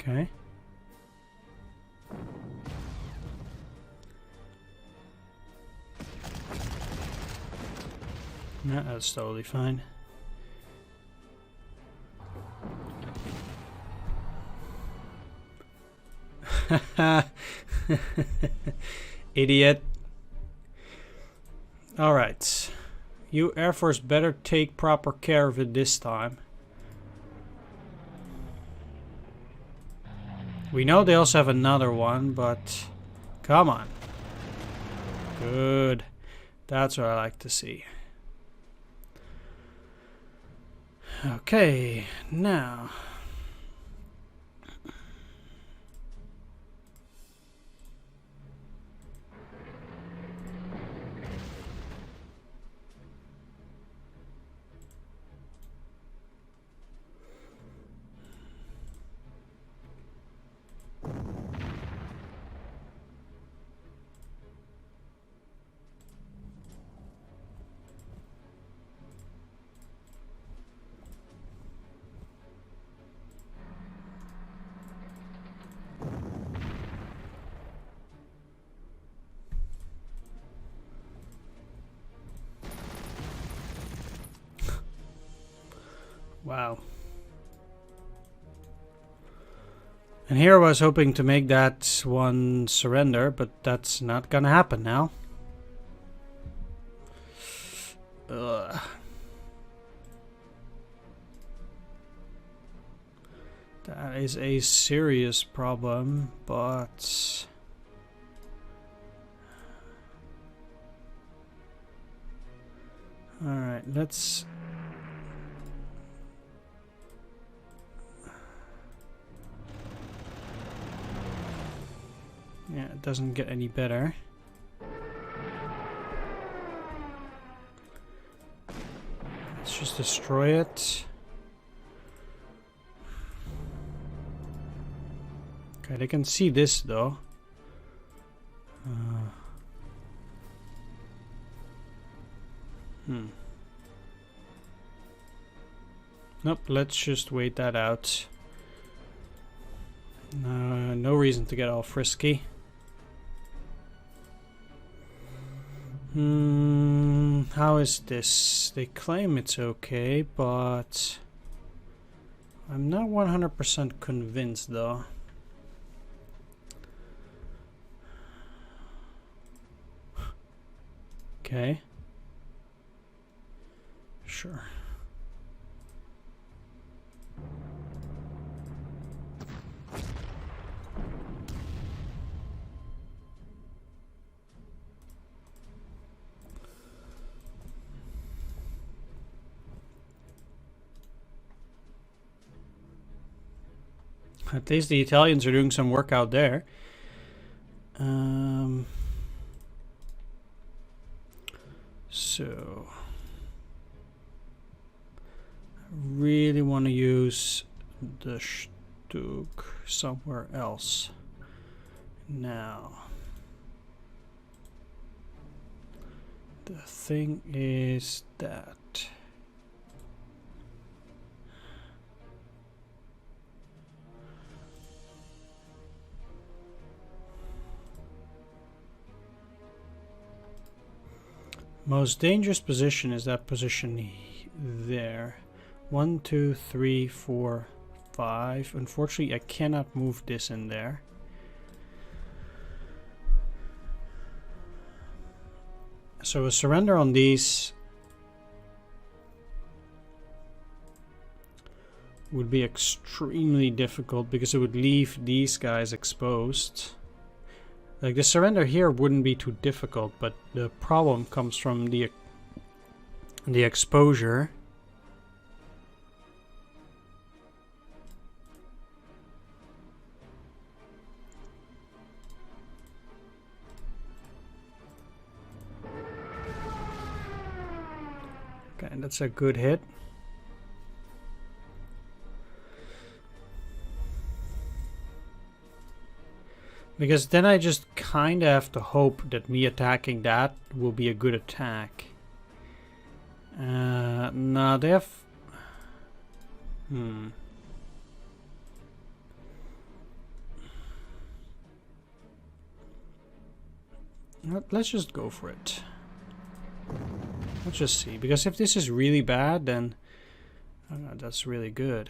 Okay. Yeah, that's totally fine. Idiot. Alright. You Air Force better take proper care of it this time. We know they also have another one, but come on. Good. That's what I like to see. Okay, now. Wow. And here I was hoping to make that one surrender, but that's not gonna happen now. Ugh. That is a serious problem, but... Alright, let's... Yeah, it doesn't get any better. Let's just destroy it. Okay, they can see this though. Nope, let's just wait that out. No reason to get all frisky. How is this? They claim it's okay, but I'm not 100% convinced though. Okay. Sure. At least the Italians are doing some work out there. So I really want to use the Stug somewhere else. Now the thing is that most dangerous position is that position there. 1, 2, 3, 4, 5. Unfortunately, I cannot move this in there. So a surrender on these would be extremely difficult because it would leave these guys exposed. Like the surrender here wouldn't be too difficult, but the problem comes from the exposure. Okay, that's a good hit. Because then I just kind of have to hope that me attacking that will be a good attack. No, they have... Let's just go for it. Let's just see. Because if this is really bad, then... Oh, no, that's really good.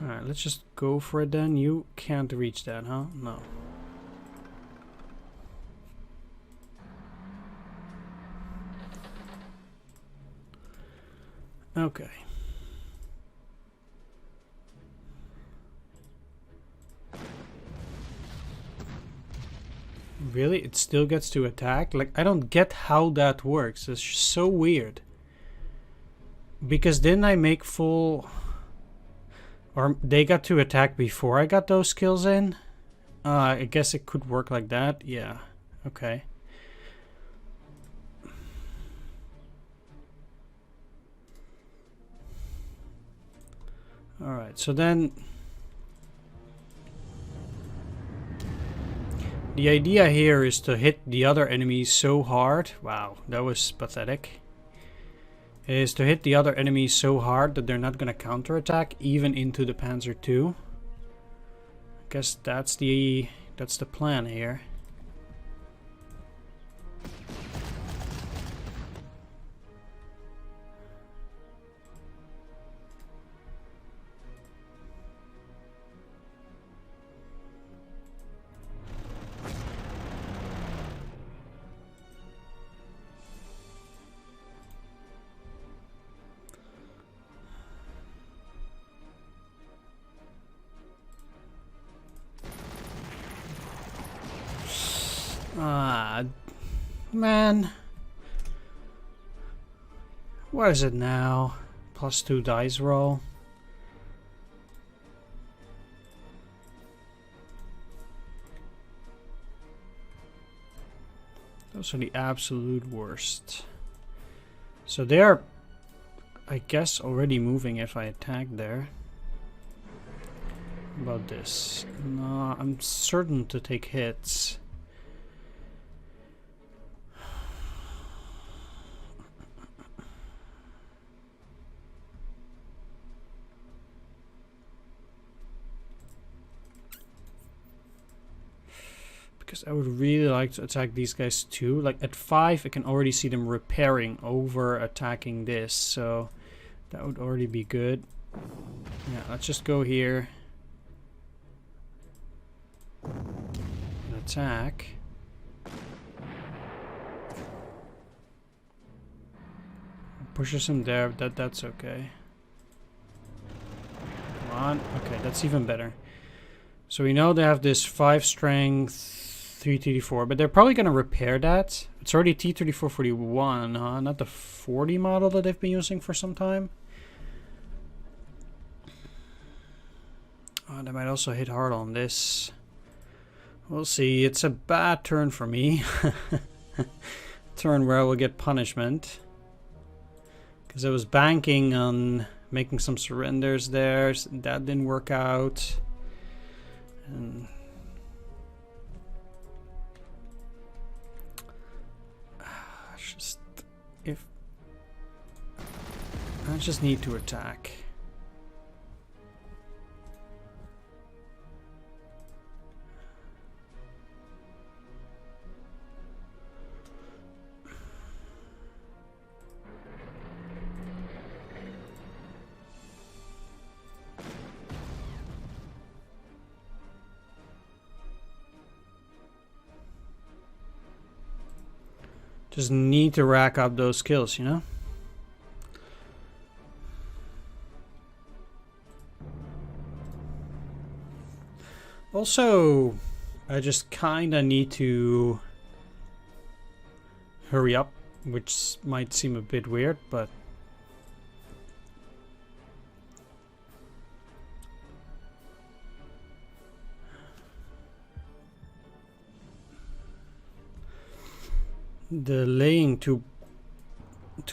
Alright, let's just go for it then. You can't reach that, huh? No. Okay. Really? It still gets to attack? Like, I don't get how that works. It's so weird. Because didn't I make full... Or they got to attack before I got those skills in? I guess it could work like that. Yeah. Okay. Alright, so then... The idea here is to hit the other enemies so hard. Wow, that was pathetic. Is to hit the other enemies so hard that they're not going to counterattack even into the Panzer II. I guess that's the plan here. Ah, man. What is it now? +2 dice roll. Those are the absolute worst. So they are, I guess, already moving if I attack there. About this. No, I'm certain to take hits. Because I would really like to attack these guys too. Like at 5 I can already see them repairing over attacking this, so that would already be good. Yeah, let's just go here and attack. Pushes him there, that's okay. Come on. Okay, that's even better. So we know they have this 5 strength, 3 TD4, but they're probably going to repair that. It's already T3441, huh? Not the 40 model that they've been using for some time. Oh, they might also hit hard on this. We'll see. It's a bad turn for me. Turn where I will get punishment. Because I was banking on making some surrenders there. That didn't work out. And I just need to attack. Just need to rack up those kills, you know? Also, I just kinda need to hurry up, which might seem a bit weird, but delaying too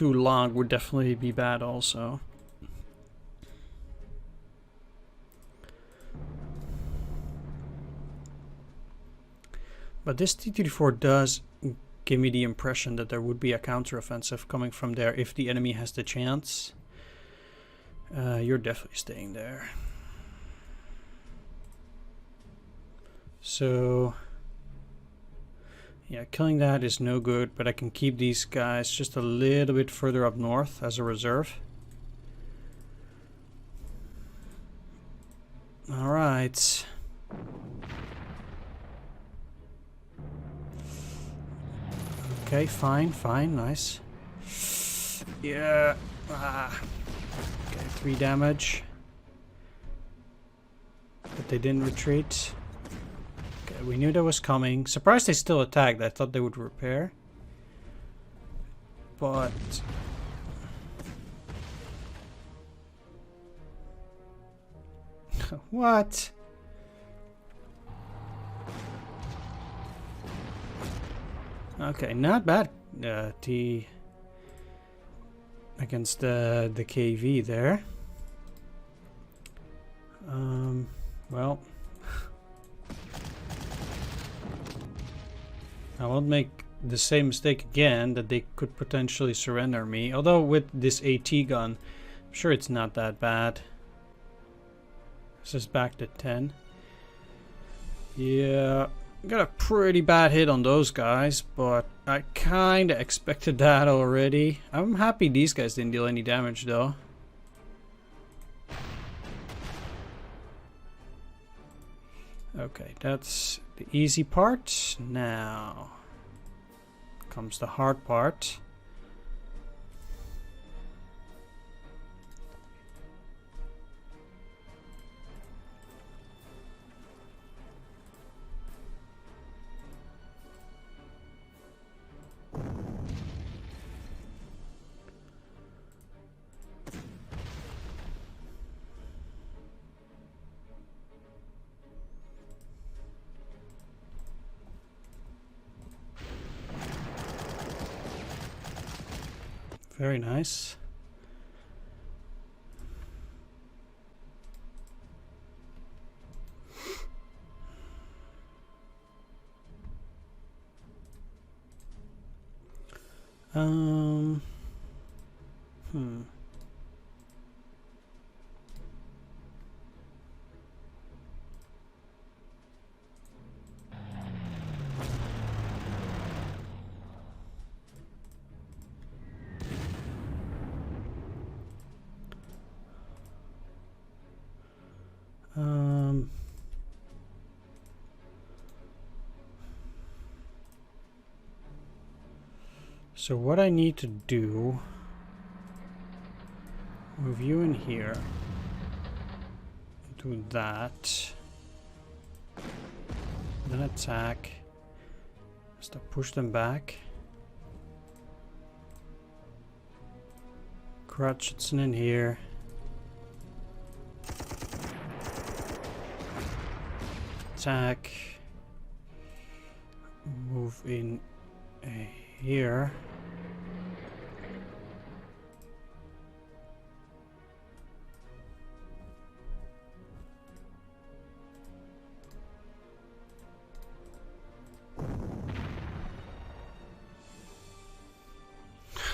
long would definitely be bad also. But this T-34 does give me the impression that there would be a counteroffensive coming from there if the enemy has the chance. You're definitely staying there. So yeah, killing that is no good, but I can keep these guys just a little bit further up north as a reserve. All right. Okay, fine, nice. Yeah. Okay, 3 damage. But they didn't retreat. Okay, we knew that was coming. Surprised they still attacked. I thought they would repair. But what? Okay, not bad. T against the KV there. Well, I won't make the same mistake again that they could potentially surrender me. Although with this AT gun, I'm sure it's not that bad. This is back to 10. Yeah, got a pretty bad hit on those guys, but I kinda expected that already. I'm happy these guys didn't deal any damage though. Okay, that's the easy part. Now comes the hard part. Very nice. So what I need to do, move you in here, do that, then attack, just to push them back. Crutchinson in here. Attack. Move in here.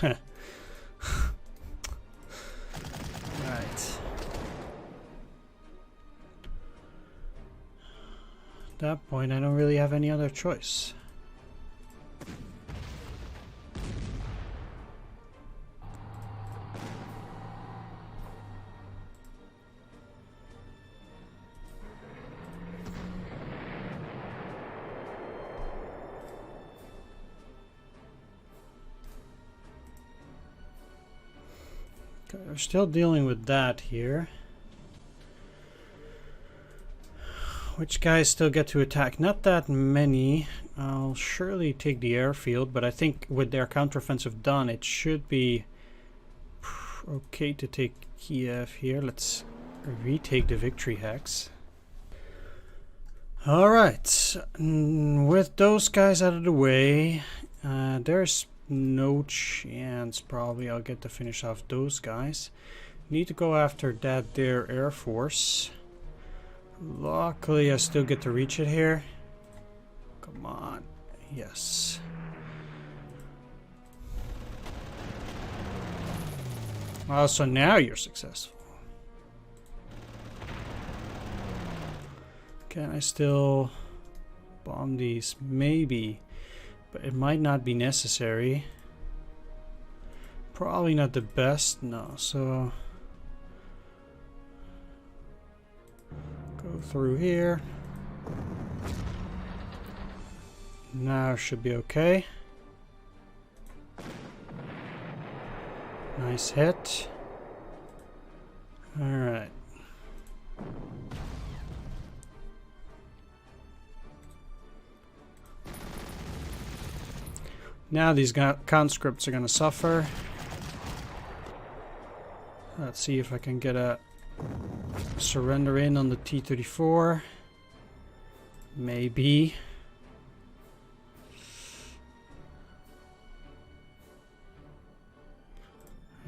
Right. At that point, I don't really have any other choice. We're still dealing with that here. which guys still get to attack? Not that many. I'll surely take the airfield, but I think with their counteroffensive done, it should be okay to take Kiev here. Let's retake the victory hex. Alright, with those guys out of the way, there's no chance probably I'll get to finish off those guys. Need to go after that there Air Force. Luckily I still get to reach it here. Come on. Yes. Oh, so now you're successful. Can I still bomb these? Maybe. But it might not be necessary. Probably not the best. No, so... go through here. Now should be okay. Nice hit. Alright. Now these conscripts are gonna suffer. Let's see if I can get a surrender in on the T-34. Maybe.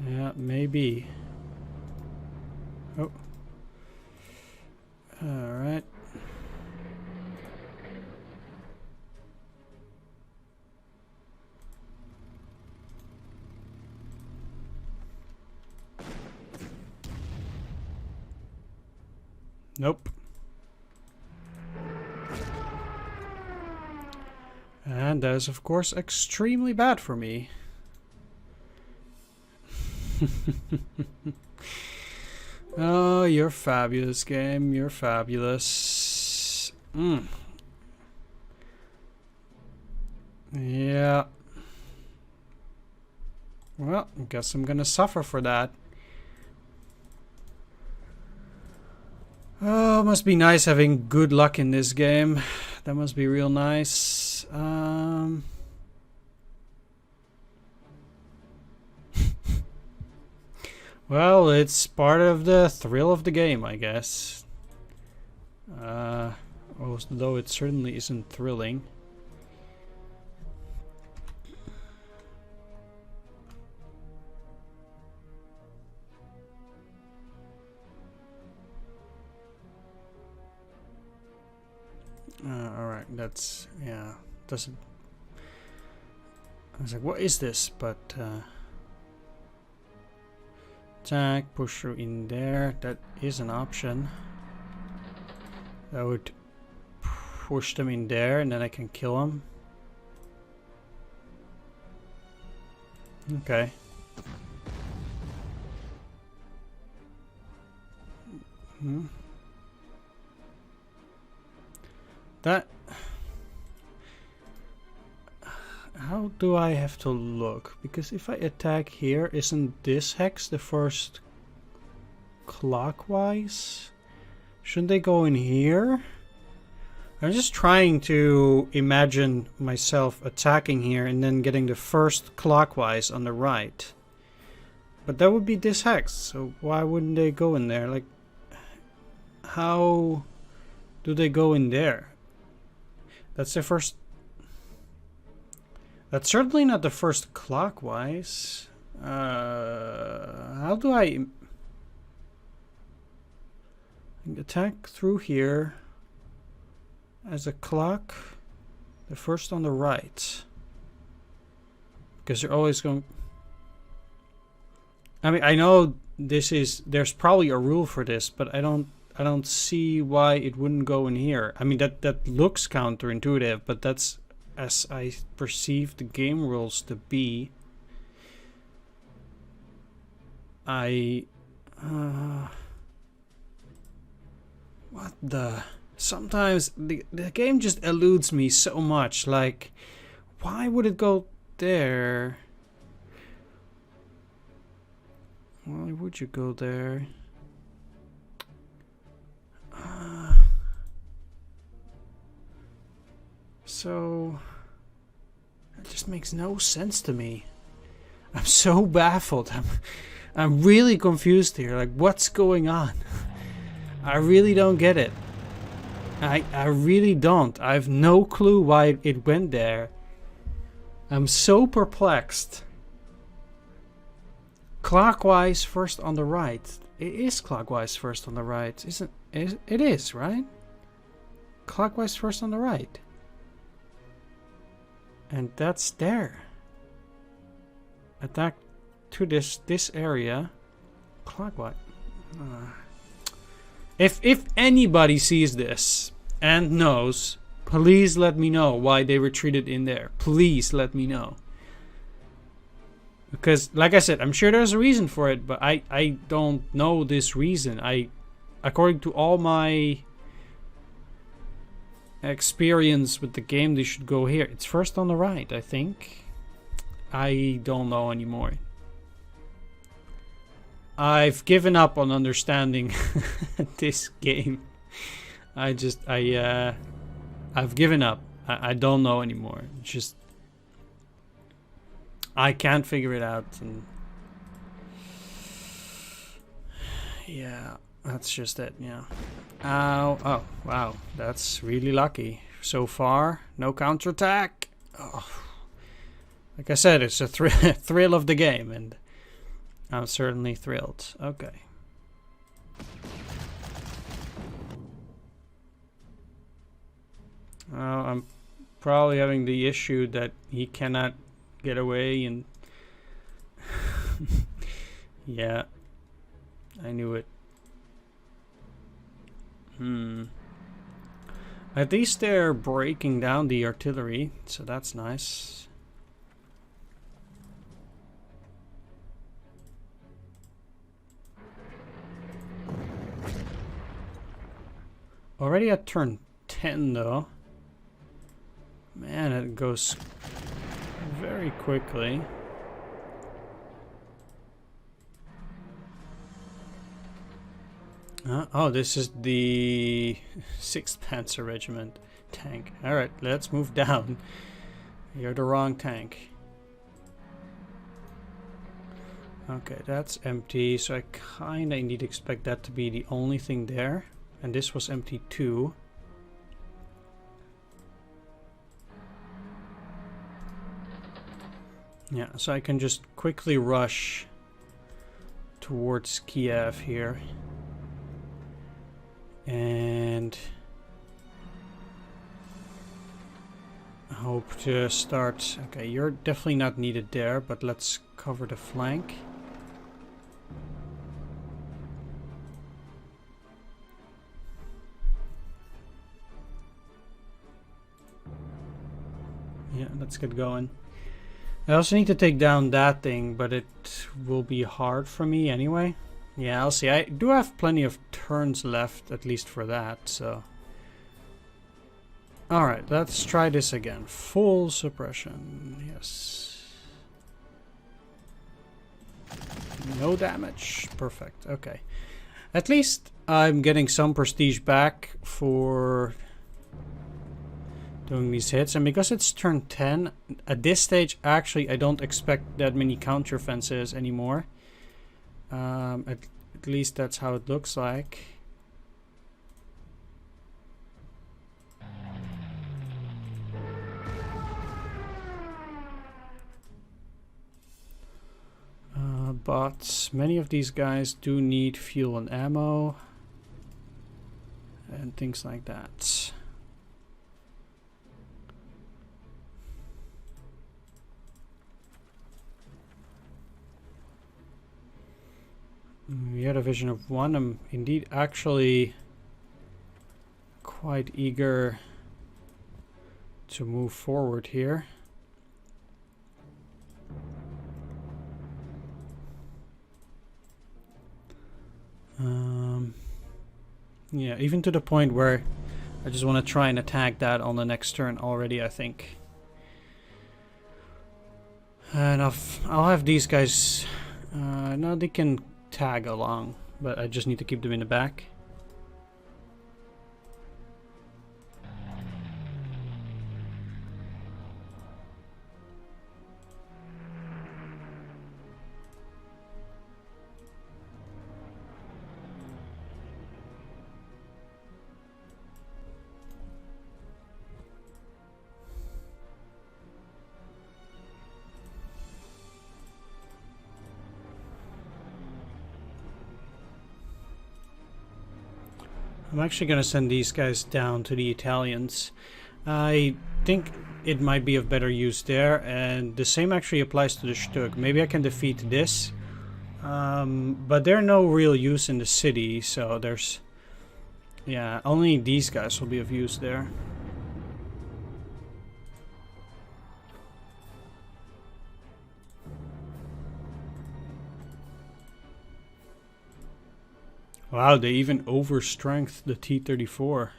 Yeah, maybe. Oh. Alright. Nope. And that is, of course, extremely bad for me. Oh, you're fabulous, game. You're fabulous. Yeah. Well, I guess I'm gonna suffer for that. Oh, must be nice having good luck in this game. That must be real nice. Well, it's part of the thrill of the game, I guess. Although it certainly isn't thrilling. Alright, that's, yeah, doesn't... I was like, what is this? But, attack, push through in there, that is an option. I would push them in there and then I can kill them. Okay. That... how do I have to look? Because if I attack here, isn't this hex the first clockwise? Shouldn't they go in here? I'm just trying to imagine myself attacking here and then getting the first clockwise on the right. But that would be this hex, so why wouldn't they go in there? Like, how do they go in there? That's the first... that's certainly not the first clockwise. How do I... attack through here as a clock? The first on the right. Because they're always going... I mean, I know this is... there's probably a rule for this, but I don't see why it wouldn't go in here. I mean, that looks counterintuitive, but that's as I perceive the game rules to be. What the... sometimes the game just eludes me so much. Like, why would it go there? Why would you go there? So it just makes no sense to me. I'm so baffled. I'm really confused here. Like, what's going on? I really don't get it. I really don't. I have no clue why it went there. I'm so perplexed. Clockwise first on the right. It is clockwise first on the right. It is, right? Clockwise first on the right. And that's there. Attack to this area. Clockwise. If anybody sees this and knows, please let me know why they retreated in there. Please let me know. Because, like I said, I'm sure there's a reason for it, but I don't know this reason. According to all my experience with the game, they should go here. It's first on the right, I think. I don't know anymore. I've given up on understanding this game. I've given up. I don't know anymore. It's just I can't figure it out, and yeah, that's just it. Yeah. Ow! Oh, wow, that's really lucky so far. No counterattack. Oh. Like I said, it's a thrill of the game, and I'm certainly thrilled. Okay. I'm probably having the issue that he cannot get away, and yeah, I knew it. At least they're breaking down the artillery, so that's nice. Already at turn 10 though. Man, it goes very quickly. Oh, this is the 6th Panzer Regiment tank. Alright, let's move down. You're the wrong tank. Okay, that's empty, so I kinda indeed expect that to be the only thing there. And this was empty too. Yeah, so I can just quickly rush towards Kiev here. And hope to start. Okay, you're definitely not needed there, but let's cover the flank. Yeah, let's get going. I also need to take down that thing, but it will be hard for me anyway. Yeah, I'll see. I do have plenty of turns left, at least for that, so. Alright, let's try this again. Full suppression, yes. No damage. Perfect, okay. At least I'm getting some prestige back for doing these hits, and because it's turn 10, at this stage, actually, I don't expect that many counteroffensives anymore. At least that's how it looks like. But many of these guys do need fuel and ammo and things like that. We had a vision of one. I'm indeed actually quite eager to move forward here. Yeah, even to the point where I just want to try and attack that on the next turn already, I think. And I'll have these guys. No, they can tag along, but I just need to keep them in the back. I'm actually going to send these guys down to the Italians. I think it might be of better use there, and the same actually applies to the Stug. Maybe I can defeat this, but they're no real use in the city, so there's... yeah, only these guys will be of use there. Wow, they even overstrength the T-34.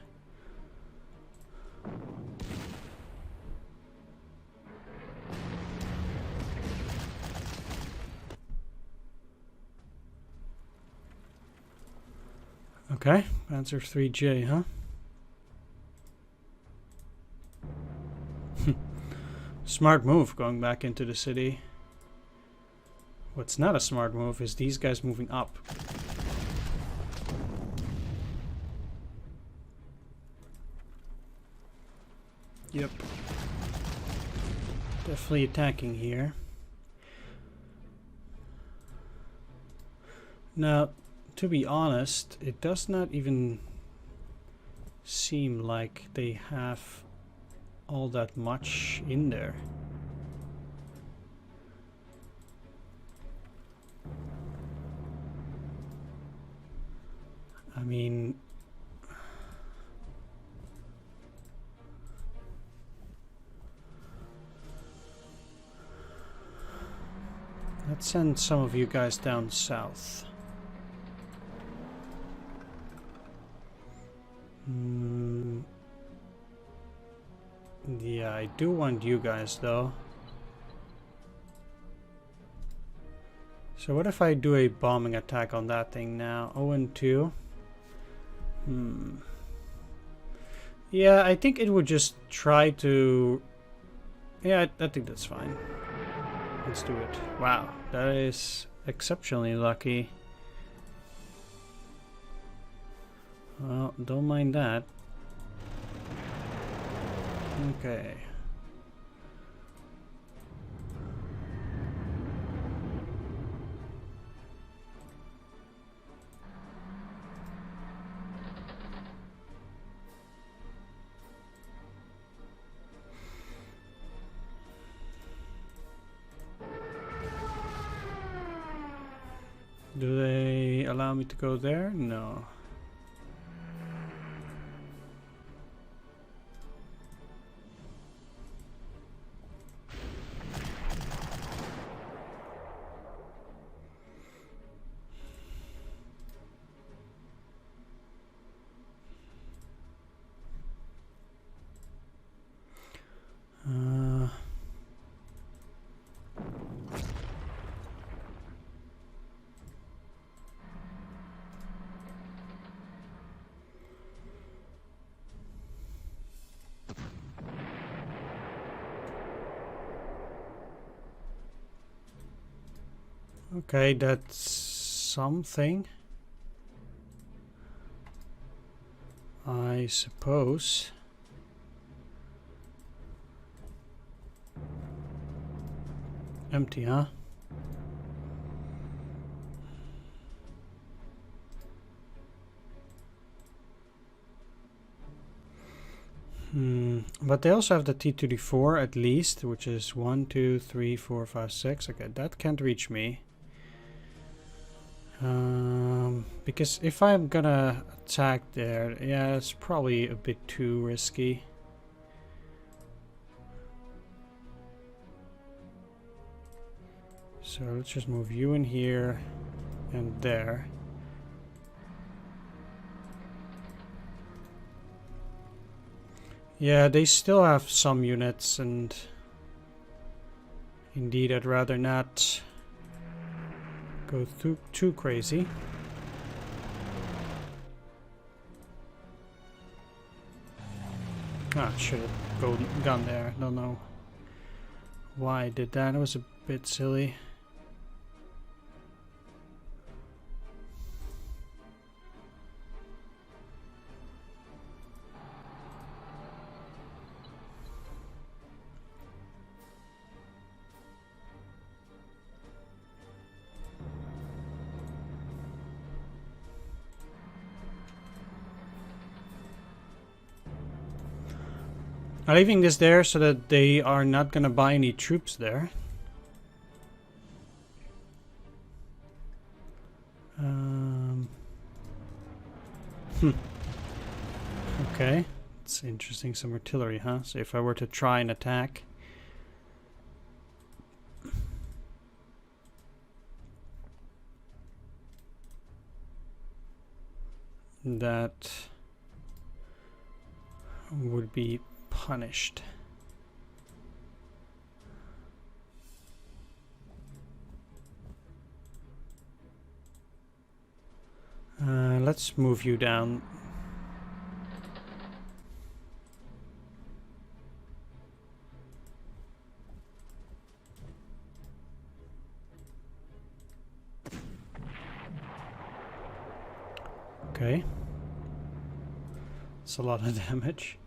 Okay, Panzer 3J, huh? Smart move, going back into the city. What's not a smart move is these guys moving up. Yep. Definitely attacking here. Now, to be honest, it does not even seem like they have all that much in there. I mean... let's send some of you guys down south. Yeah, I do want you guys though. So what if I do a bombing attack on that thing now? 0-2. Yeah, I think it would just try to... yeah, I think that's fine. Let's do it. Wow, that is exceptionally lucky. Well, don't mind that. Okay. Do they allow me to go there? No. Okay, that's something, I suppose. Empty, huh? But they also have the T-34 at least, which is 1, 2, 3, 4, 5, 6. Okay, that can't reach me. Because if I'm gonna attack there, yeah, it's probably a bit too risky. So let's just move you in here and there. Yeah, they still have some units, and indeed I'd rather not go too crazy. Ah, should have gone there. Don't know why I did that. It was a bit silly. I'm leaving this there so that they are not gonna buy any troops there. Okay, it's interesting, some artillery, huh? So if I were to try and attack, that would be punished. Let's move you down. Okay. It's a lot of damage.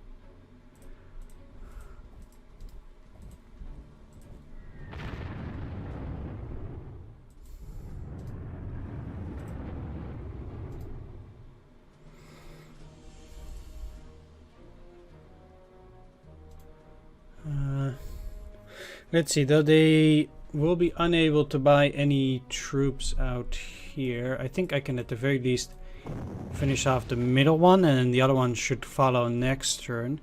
Let's see, though they will be unable to buy any troops out here. I think I can at the very least finish off the middle one, and then the other one should follow next turn.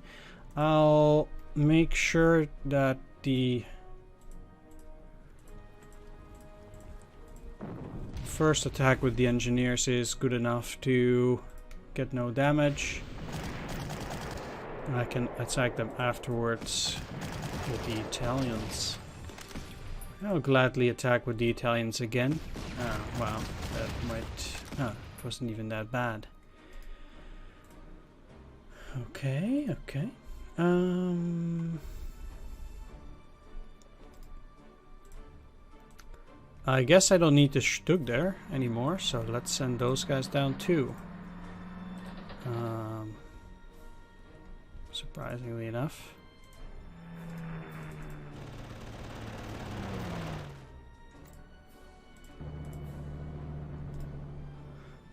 I'll make sure that the first attack with the engineers is good enough to get no damage. I can attack them afterwards with the Italians. I'll gladly attack with the Italians again. Ah, wow, that might... Ah, it wasn't even that bad. Okay, okay. I guess I don't need the Stug there anymore, so let's send those guys down too. Surprisingly enough.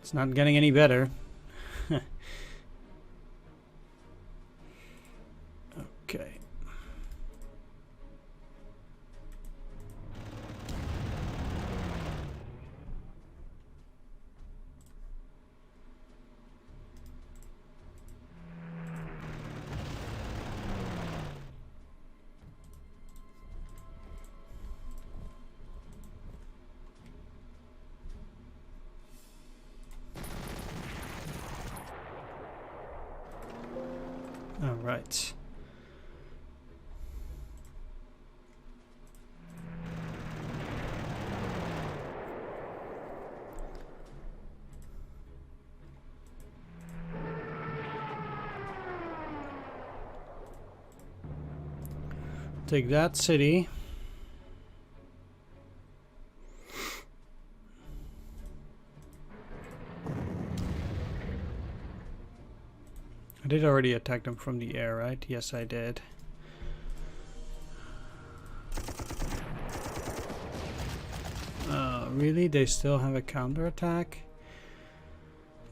It's not getting any better. Okay. All right. Take that city. I did already attack them from the air, right? Yes, I did. Really? They still have a counterattack?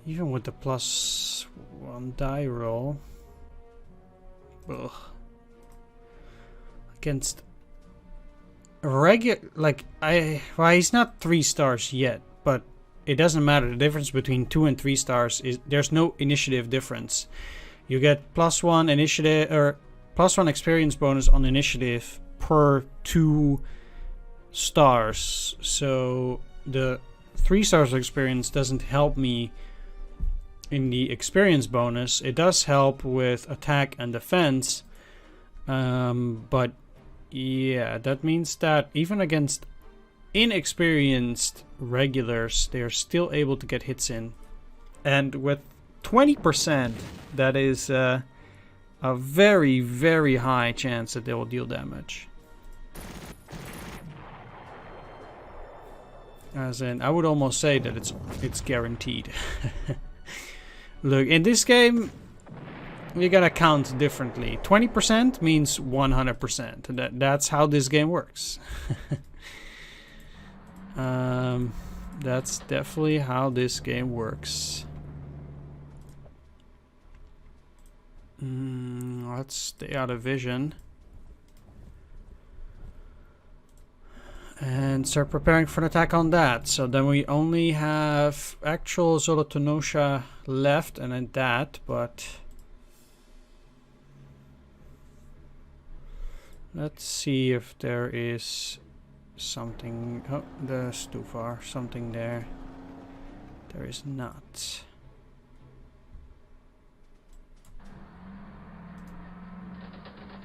Even with the +1 die roll. Ugh. Against regular, like, well, he's not 3 stars yet, but it doesn't matter. The difference between 2 and 3 stars is there's no initiative difference. You get +1 initiative or +1 experience bonus on initiative per 2 stars. So the 3 stars of experience doesn't help me in the experience bonus. It does help with attack and defense, but yeah, that means that even against inexperienced regulars, they are still able to get hits in. And with 20%, that is a very, very high chance that they will deal damage. As in, I would almost say that it's guaranteed. Look, in this game, you gotta count differently. 20% means 100%. That's how this game works. That's definitely how this game works. Let's stay out of vision. And start preparing for an attack on that. So then we only have actual Zolotonosha left and then that, but let's see if there is something. Oh, there's too far. Something there. There is not.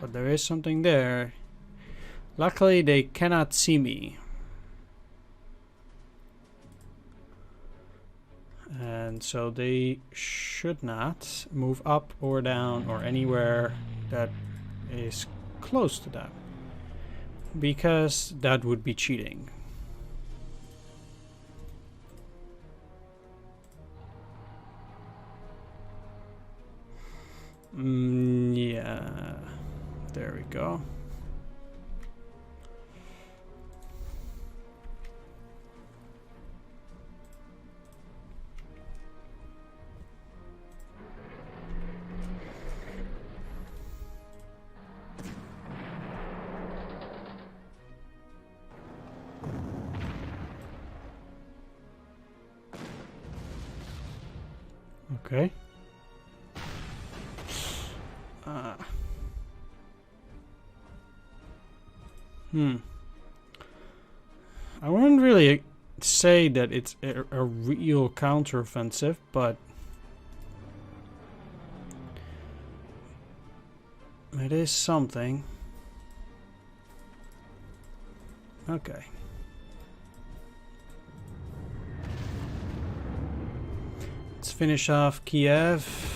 But there is something there. Luckily, they cannot see me. And so they should not move up or down or anywhere that is close to them, because that would be cheating. Yeah, there we go. Okay. I wouldn't really say that it's a real counteroffensive, but it is something. Okay. Let's finish off Kiev.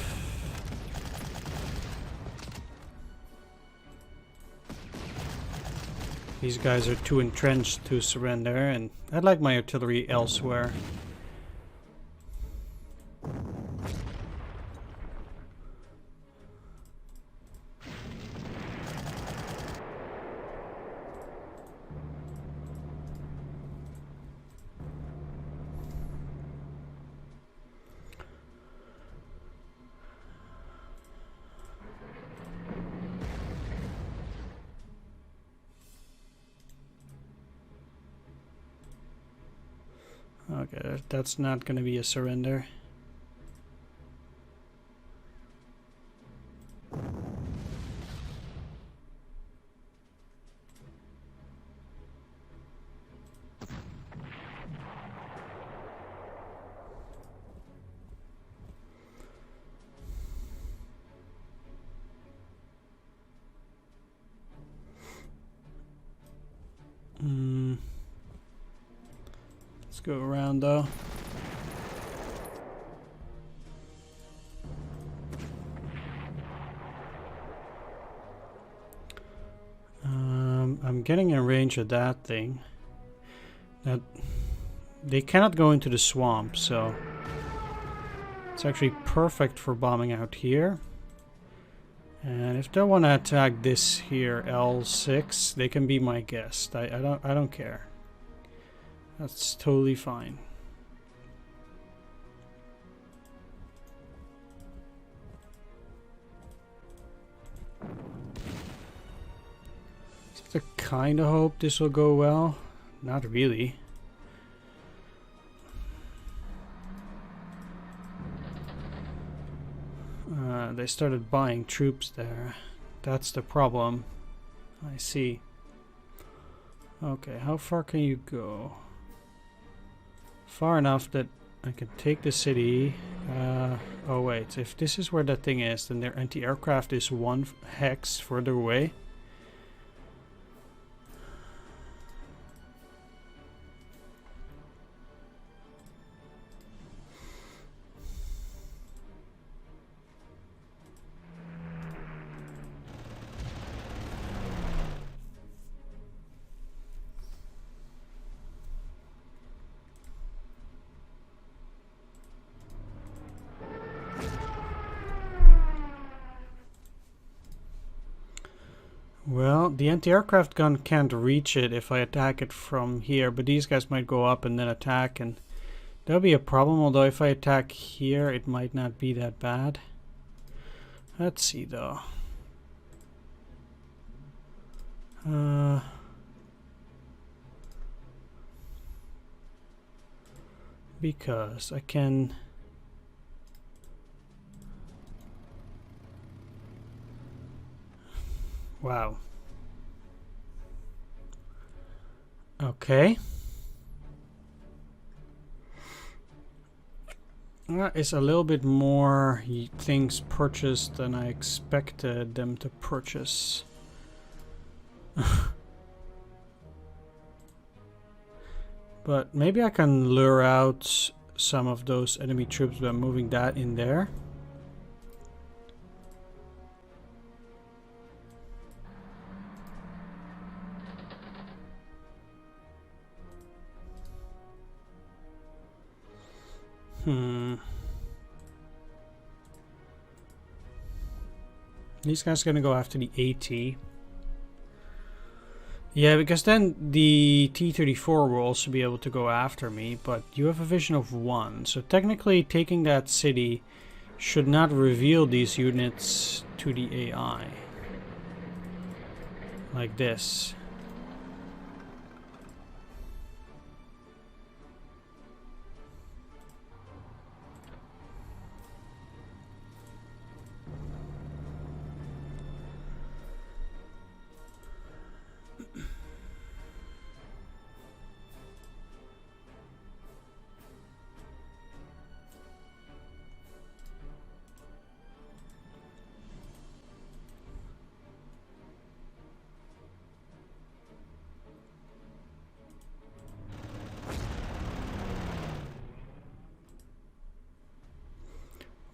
These guys are too entrenched to surrender, and I'd like my artillery elsewhere. Okay, that's not going to be a surrender. Let's go around though. I'm getting in range of that thing. That they cannot go into the swamp, so it's actually perfect for bombing out here. And if they want to attack this here L6, they can be my guest. I don't care. That's totally fine. So I kind of hope this will go well. Not really. They started buying troops there. That's the problem. I see. Okay, how far can you go? Far enough that I can take the city. Oh wait, if this is where that thing is, then their anti-aircraft is 1 hex further away. Well, the anti-aircraft gun can't reach it if I attack it from here, but these guys might go up and then attack, and that'll be a problem, although if I attack here, it might not be that bad. Let's see though. Because I can... Wow. Okay. That is a little bit more things purchased than I expected them to purchase. But maybe I can lure out some of those enemy troops by moving that in there. These guys are gonna go after the AT. Yeah, because then the T-34 will also be able to go after me, but you have a vision of 1. So technically taking that city should not reveal these units to the AI. Like this.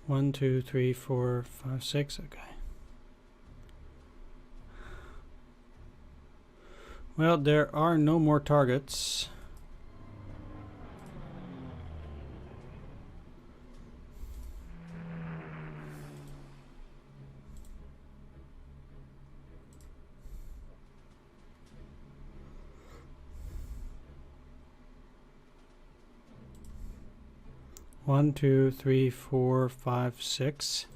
One, two, three, four, five, six. Okay. Well, there are no more targets. One, two, three, four, five, six.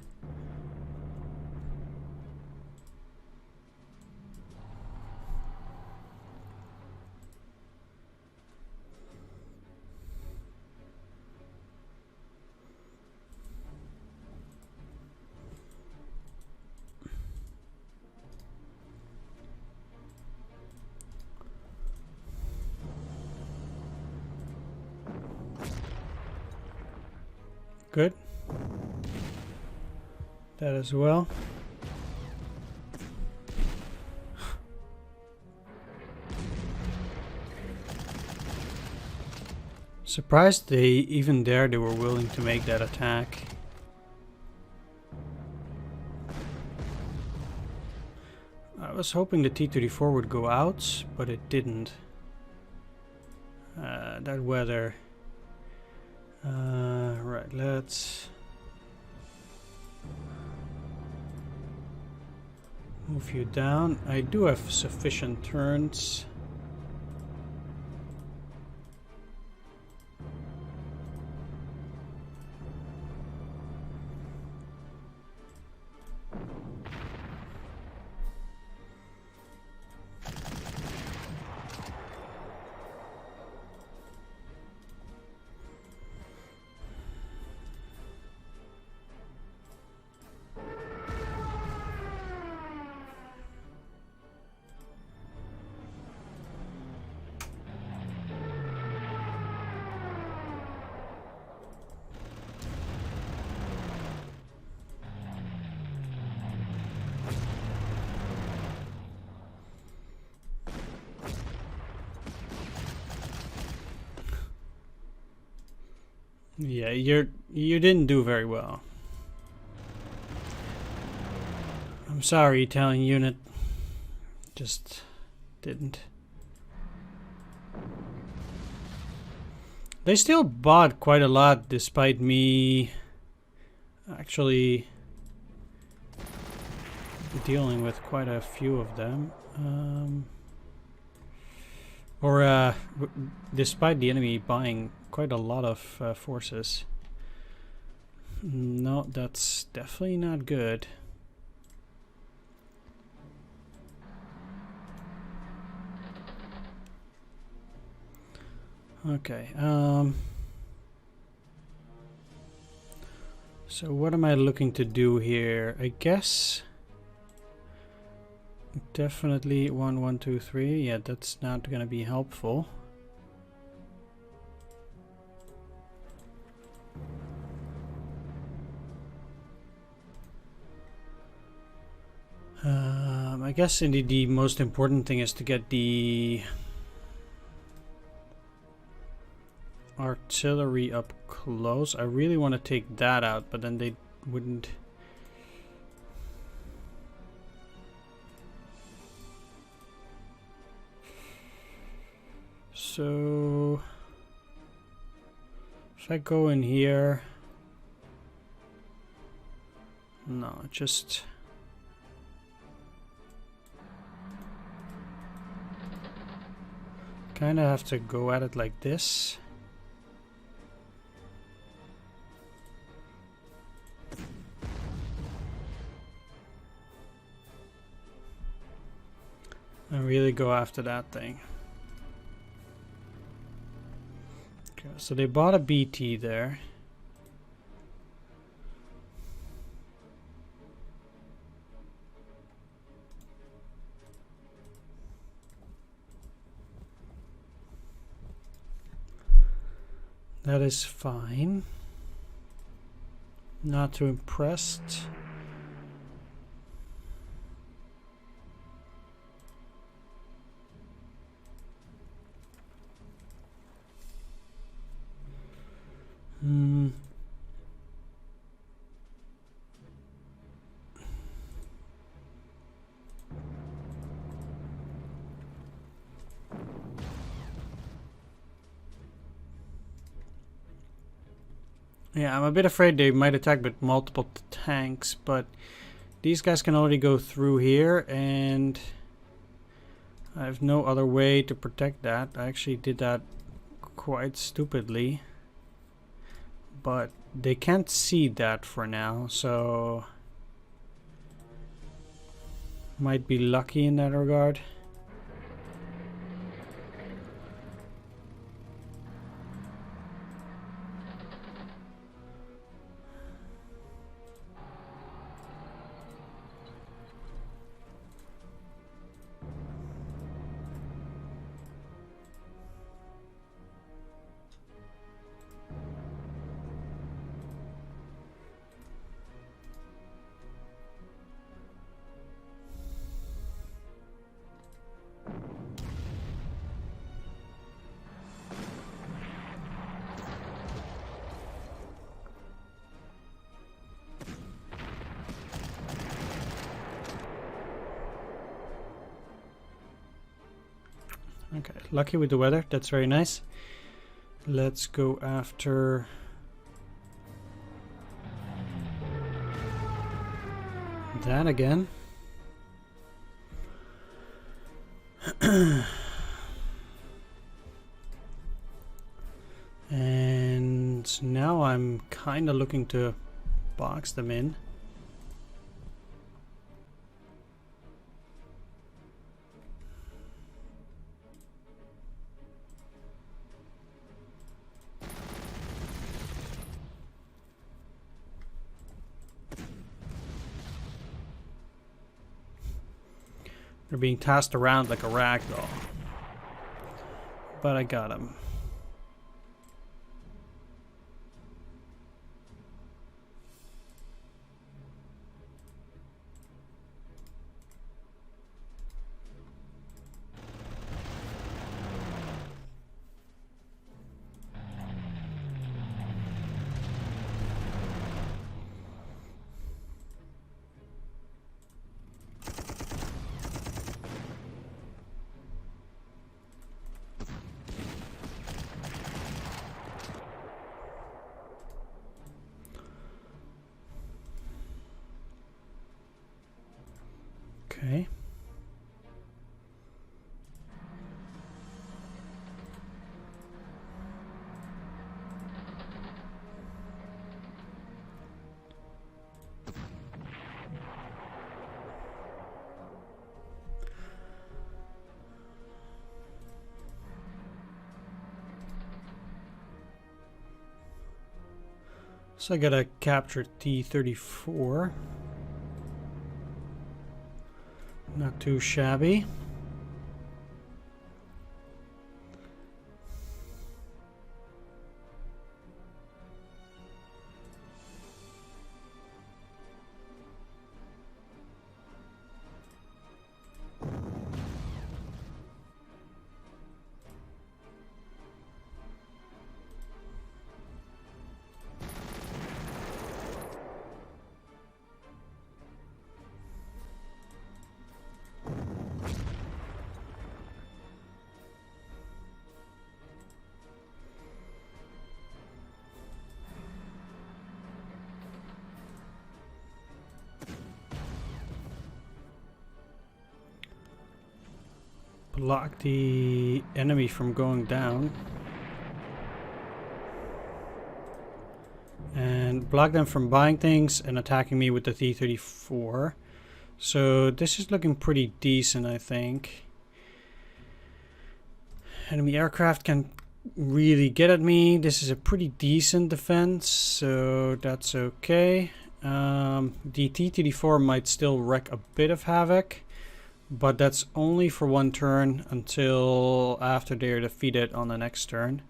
Good. That as well. Surprised they even there they were willing to make that attack. I was hoping the T-34 would go out, but it didn't. That weather. Right, let's move you down. I do have sufficient turns. Yeah, you didn't do very well. I'm sorry, Italian unit. Just didn't. They still bought quite a lot despite me actually dealing with quite a few of them. Despite the enemy buying quite a lot of forces. No, that's definitely not good. Okay. So what am I looking to do here? I guess definitely 1, 1, 2, 3. Yeah, that's not gonna be helpful. I guess indeed the most important thing is to get the artillery up close. I really want to take that out, but then they wouldn't. So if I go in here, no, just kind of have to go at it like this. And really go after that thing. Okay, so they bought a BT there. That is fine. Not too impressed. Yeah, I'm a bit afraid they might attack with multiple tanks, but these guys can already go through here, and I have no other way to protect that. I actually did that quite stupidly, but they can't see that for now, so might be lucky in that regard. Okay, lucky with the weather, that's very nice. Let's go after that again. And now I'm kind of looking to box them in. They're being tossed around like a rag doll. But I got him. Okay. So I gotta capture T-34. Not too shabby. Block the enemy from going down. And block them from buying things and attacking me with the T-34. So this is looking pretty decent, I think. Enemy aircraft can really get at me. This is a pretty decent defense, so that's okay. The T-34 might still wreak a bit of havoc, but that's only for one turn until after they're defeated on the next turn.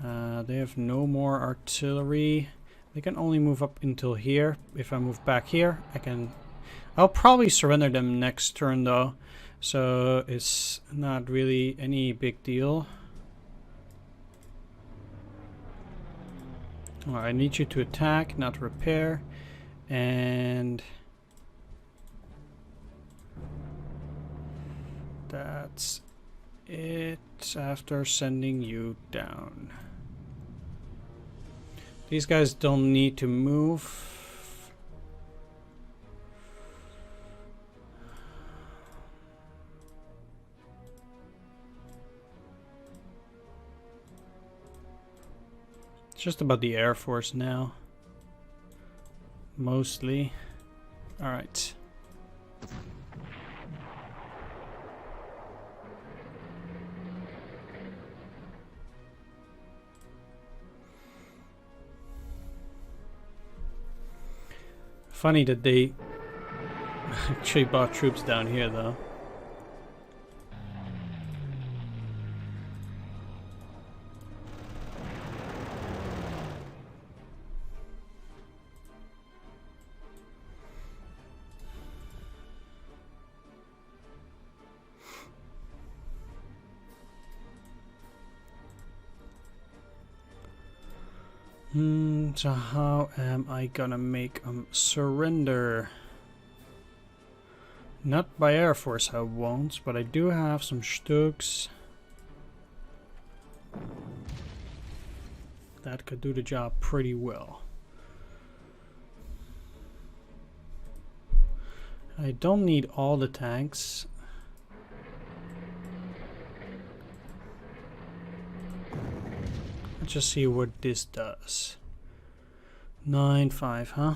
They have no more artillery. They can only move up until here. If I move back here, I'll probably surrender them next turn though, so it's not really any big deal. Alright, I need you to attack, not repair, and that's it after sending you down. These guys don't need to move. It's just about the Air Force now. Mostly. Alright. Funny that they actually brought troops down here though. So how am I gonna make them surrender? Not by Air Force I won't, but I do have some Stugs that could do the job pretty well. I don't need all the tanks. Let's just see what this does. 9-5, huh?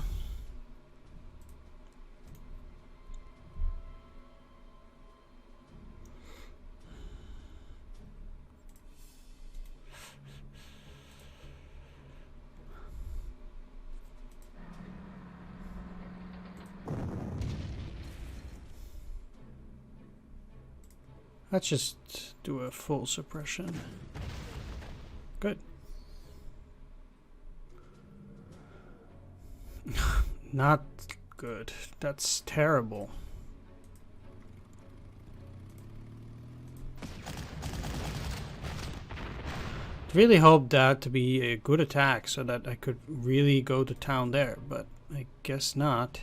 Let's just do a full suppression. Good. Not good. That's terrible. Really hoped that to be a good attack so that I could really go to town there, but I guess not.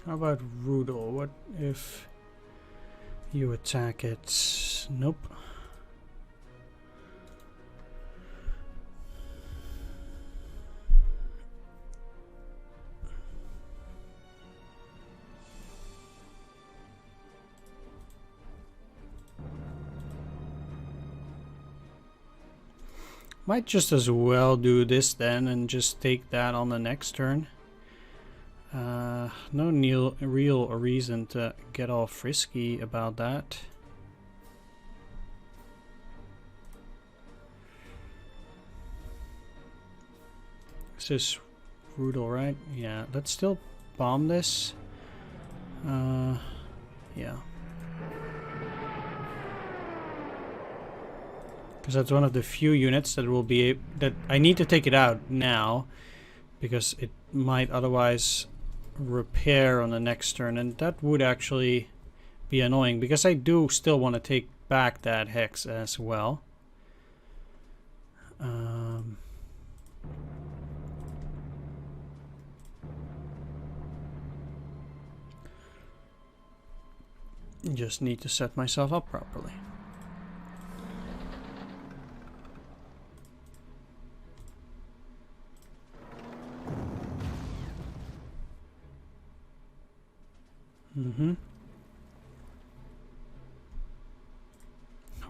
How about Rudel? What if you attack it? Nope. Might just as well do this then and just take that on the next turn. No real reason to get all frisky about that. This is brutal, right? Yeah, let's still bomb this. Yeah. Because that's one of the few units that will be that I need to take it out now, because it might otherwise repair on the next turn, and that would actually be annoying because I do still want to take back that hex as well. Just need to set myself up properly.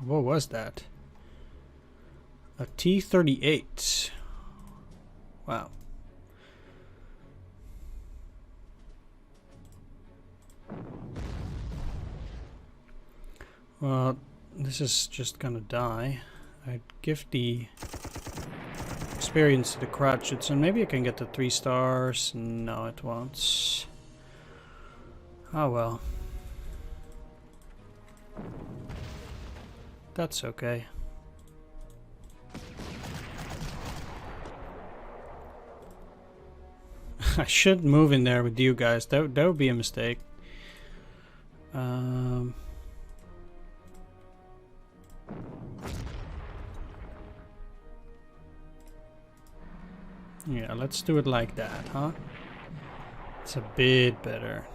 What was that? A T-38. Wow. Well, this is just gonna die. I'd give the experience to the Cratchits, and maybe I can get the 3 stars. No, it won't. Oh well. That's okay. I should move in there with you guys. That would be a mistake. Yeah, let's do it like that, huh? It's a bit better.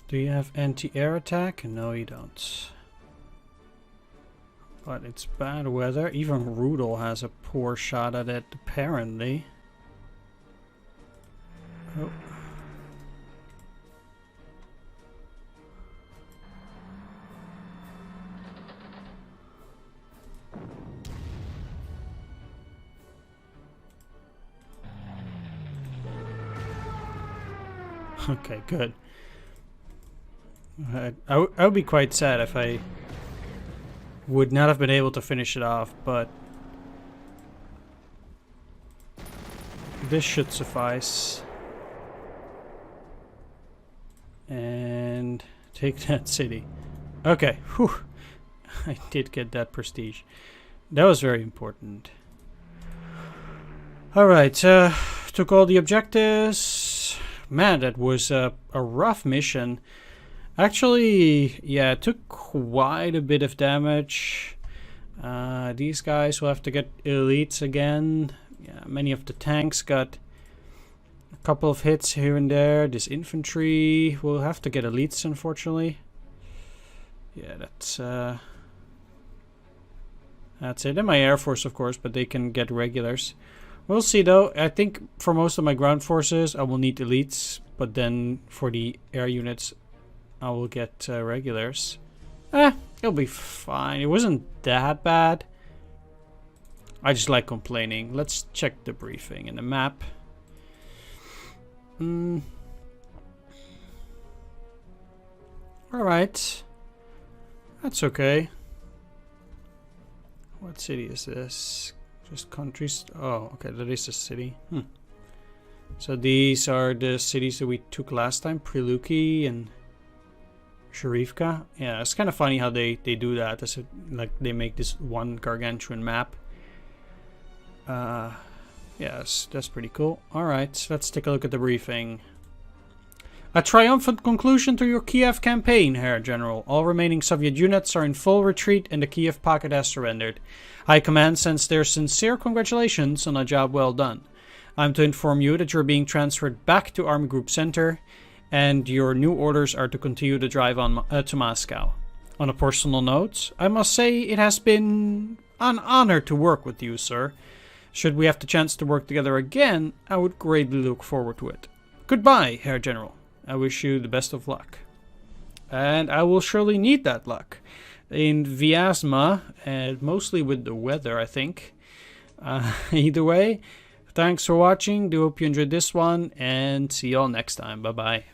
Do you have anti-air attack? No, you don't. But it's bad weather. Even Rudel has a poor shot at it, apparently. Oh. Okay, good. I would be quite sad if I would not have been able to finish it off, but this should suffice. And take that city. Okay, whew. I did get that prestige. That was very important. Alright, took all the objectives. Man, that was a rough mission. Actually, yeah, it took quite a bit of damage. These guys will have to get elites again. Yeah, many of the tanks got a couple of hits here and there. This infantry will have to get elites, unfortunately. Yeah, that's it. And my air force, of course, but they can get regulars. We'll see, though. I think for most of my ground forces, I will need elites, but then for the air units, I will get regulars. It'll be fine. It wasn't that bad. I just like complaining. Let's check the briefing and the map. Alright. That's okay. What city is this? Just countries? Oh, okay, that is a city. So these are the cities that we took last time. Priluki and Sharifka. Yeah, it's kind of funny how they do that. As like they make this one gargantuan map. Yes, that's pretty cool. Alright, let's take a look at the briefing. A triumphant conclusion to your Kiev campaign, Herr General. All remaining Soviet units are in full retreat and the Kiev pocket has surrendered. High Command sends their sincere congratulations on a job well done. I'm to inform you that you're being transferred back to Army Group Center, and your new orders are to continue the drive on to Moscow. On a personal note, I must say it has been an honor to work with you, sir. Should we have the chance to work together again, I would greatly look forward to it. Goodbye, Herr General. I wish you the best of luck. And I will surely need that luck. In Vyazma, and mostly with the weather, I think. Either way, thanks for watching. Do hope you enjoyed this one, and see you all next time. Bye-bye.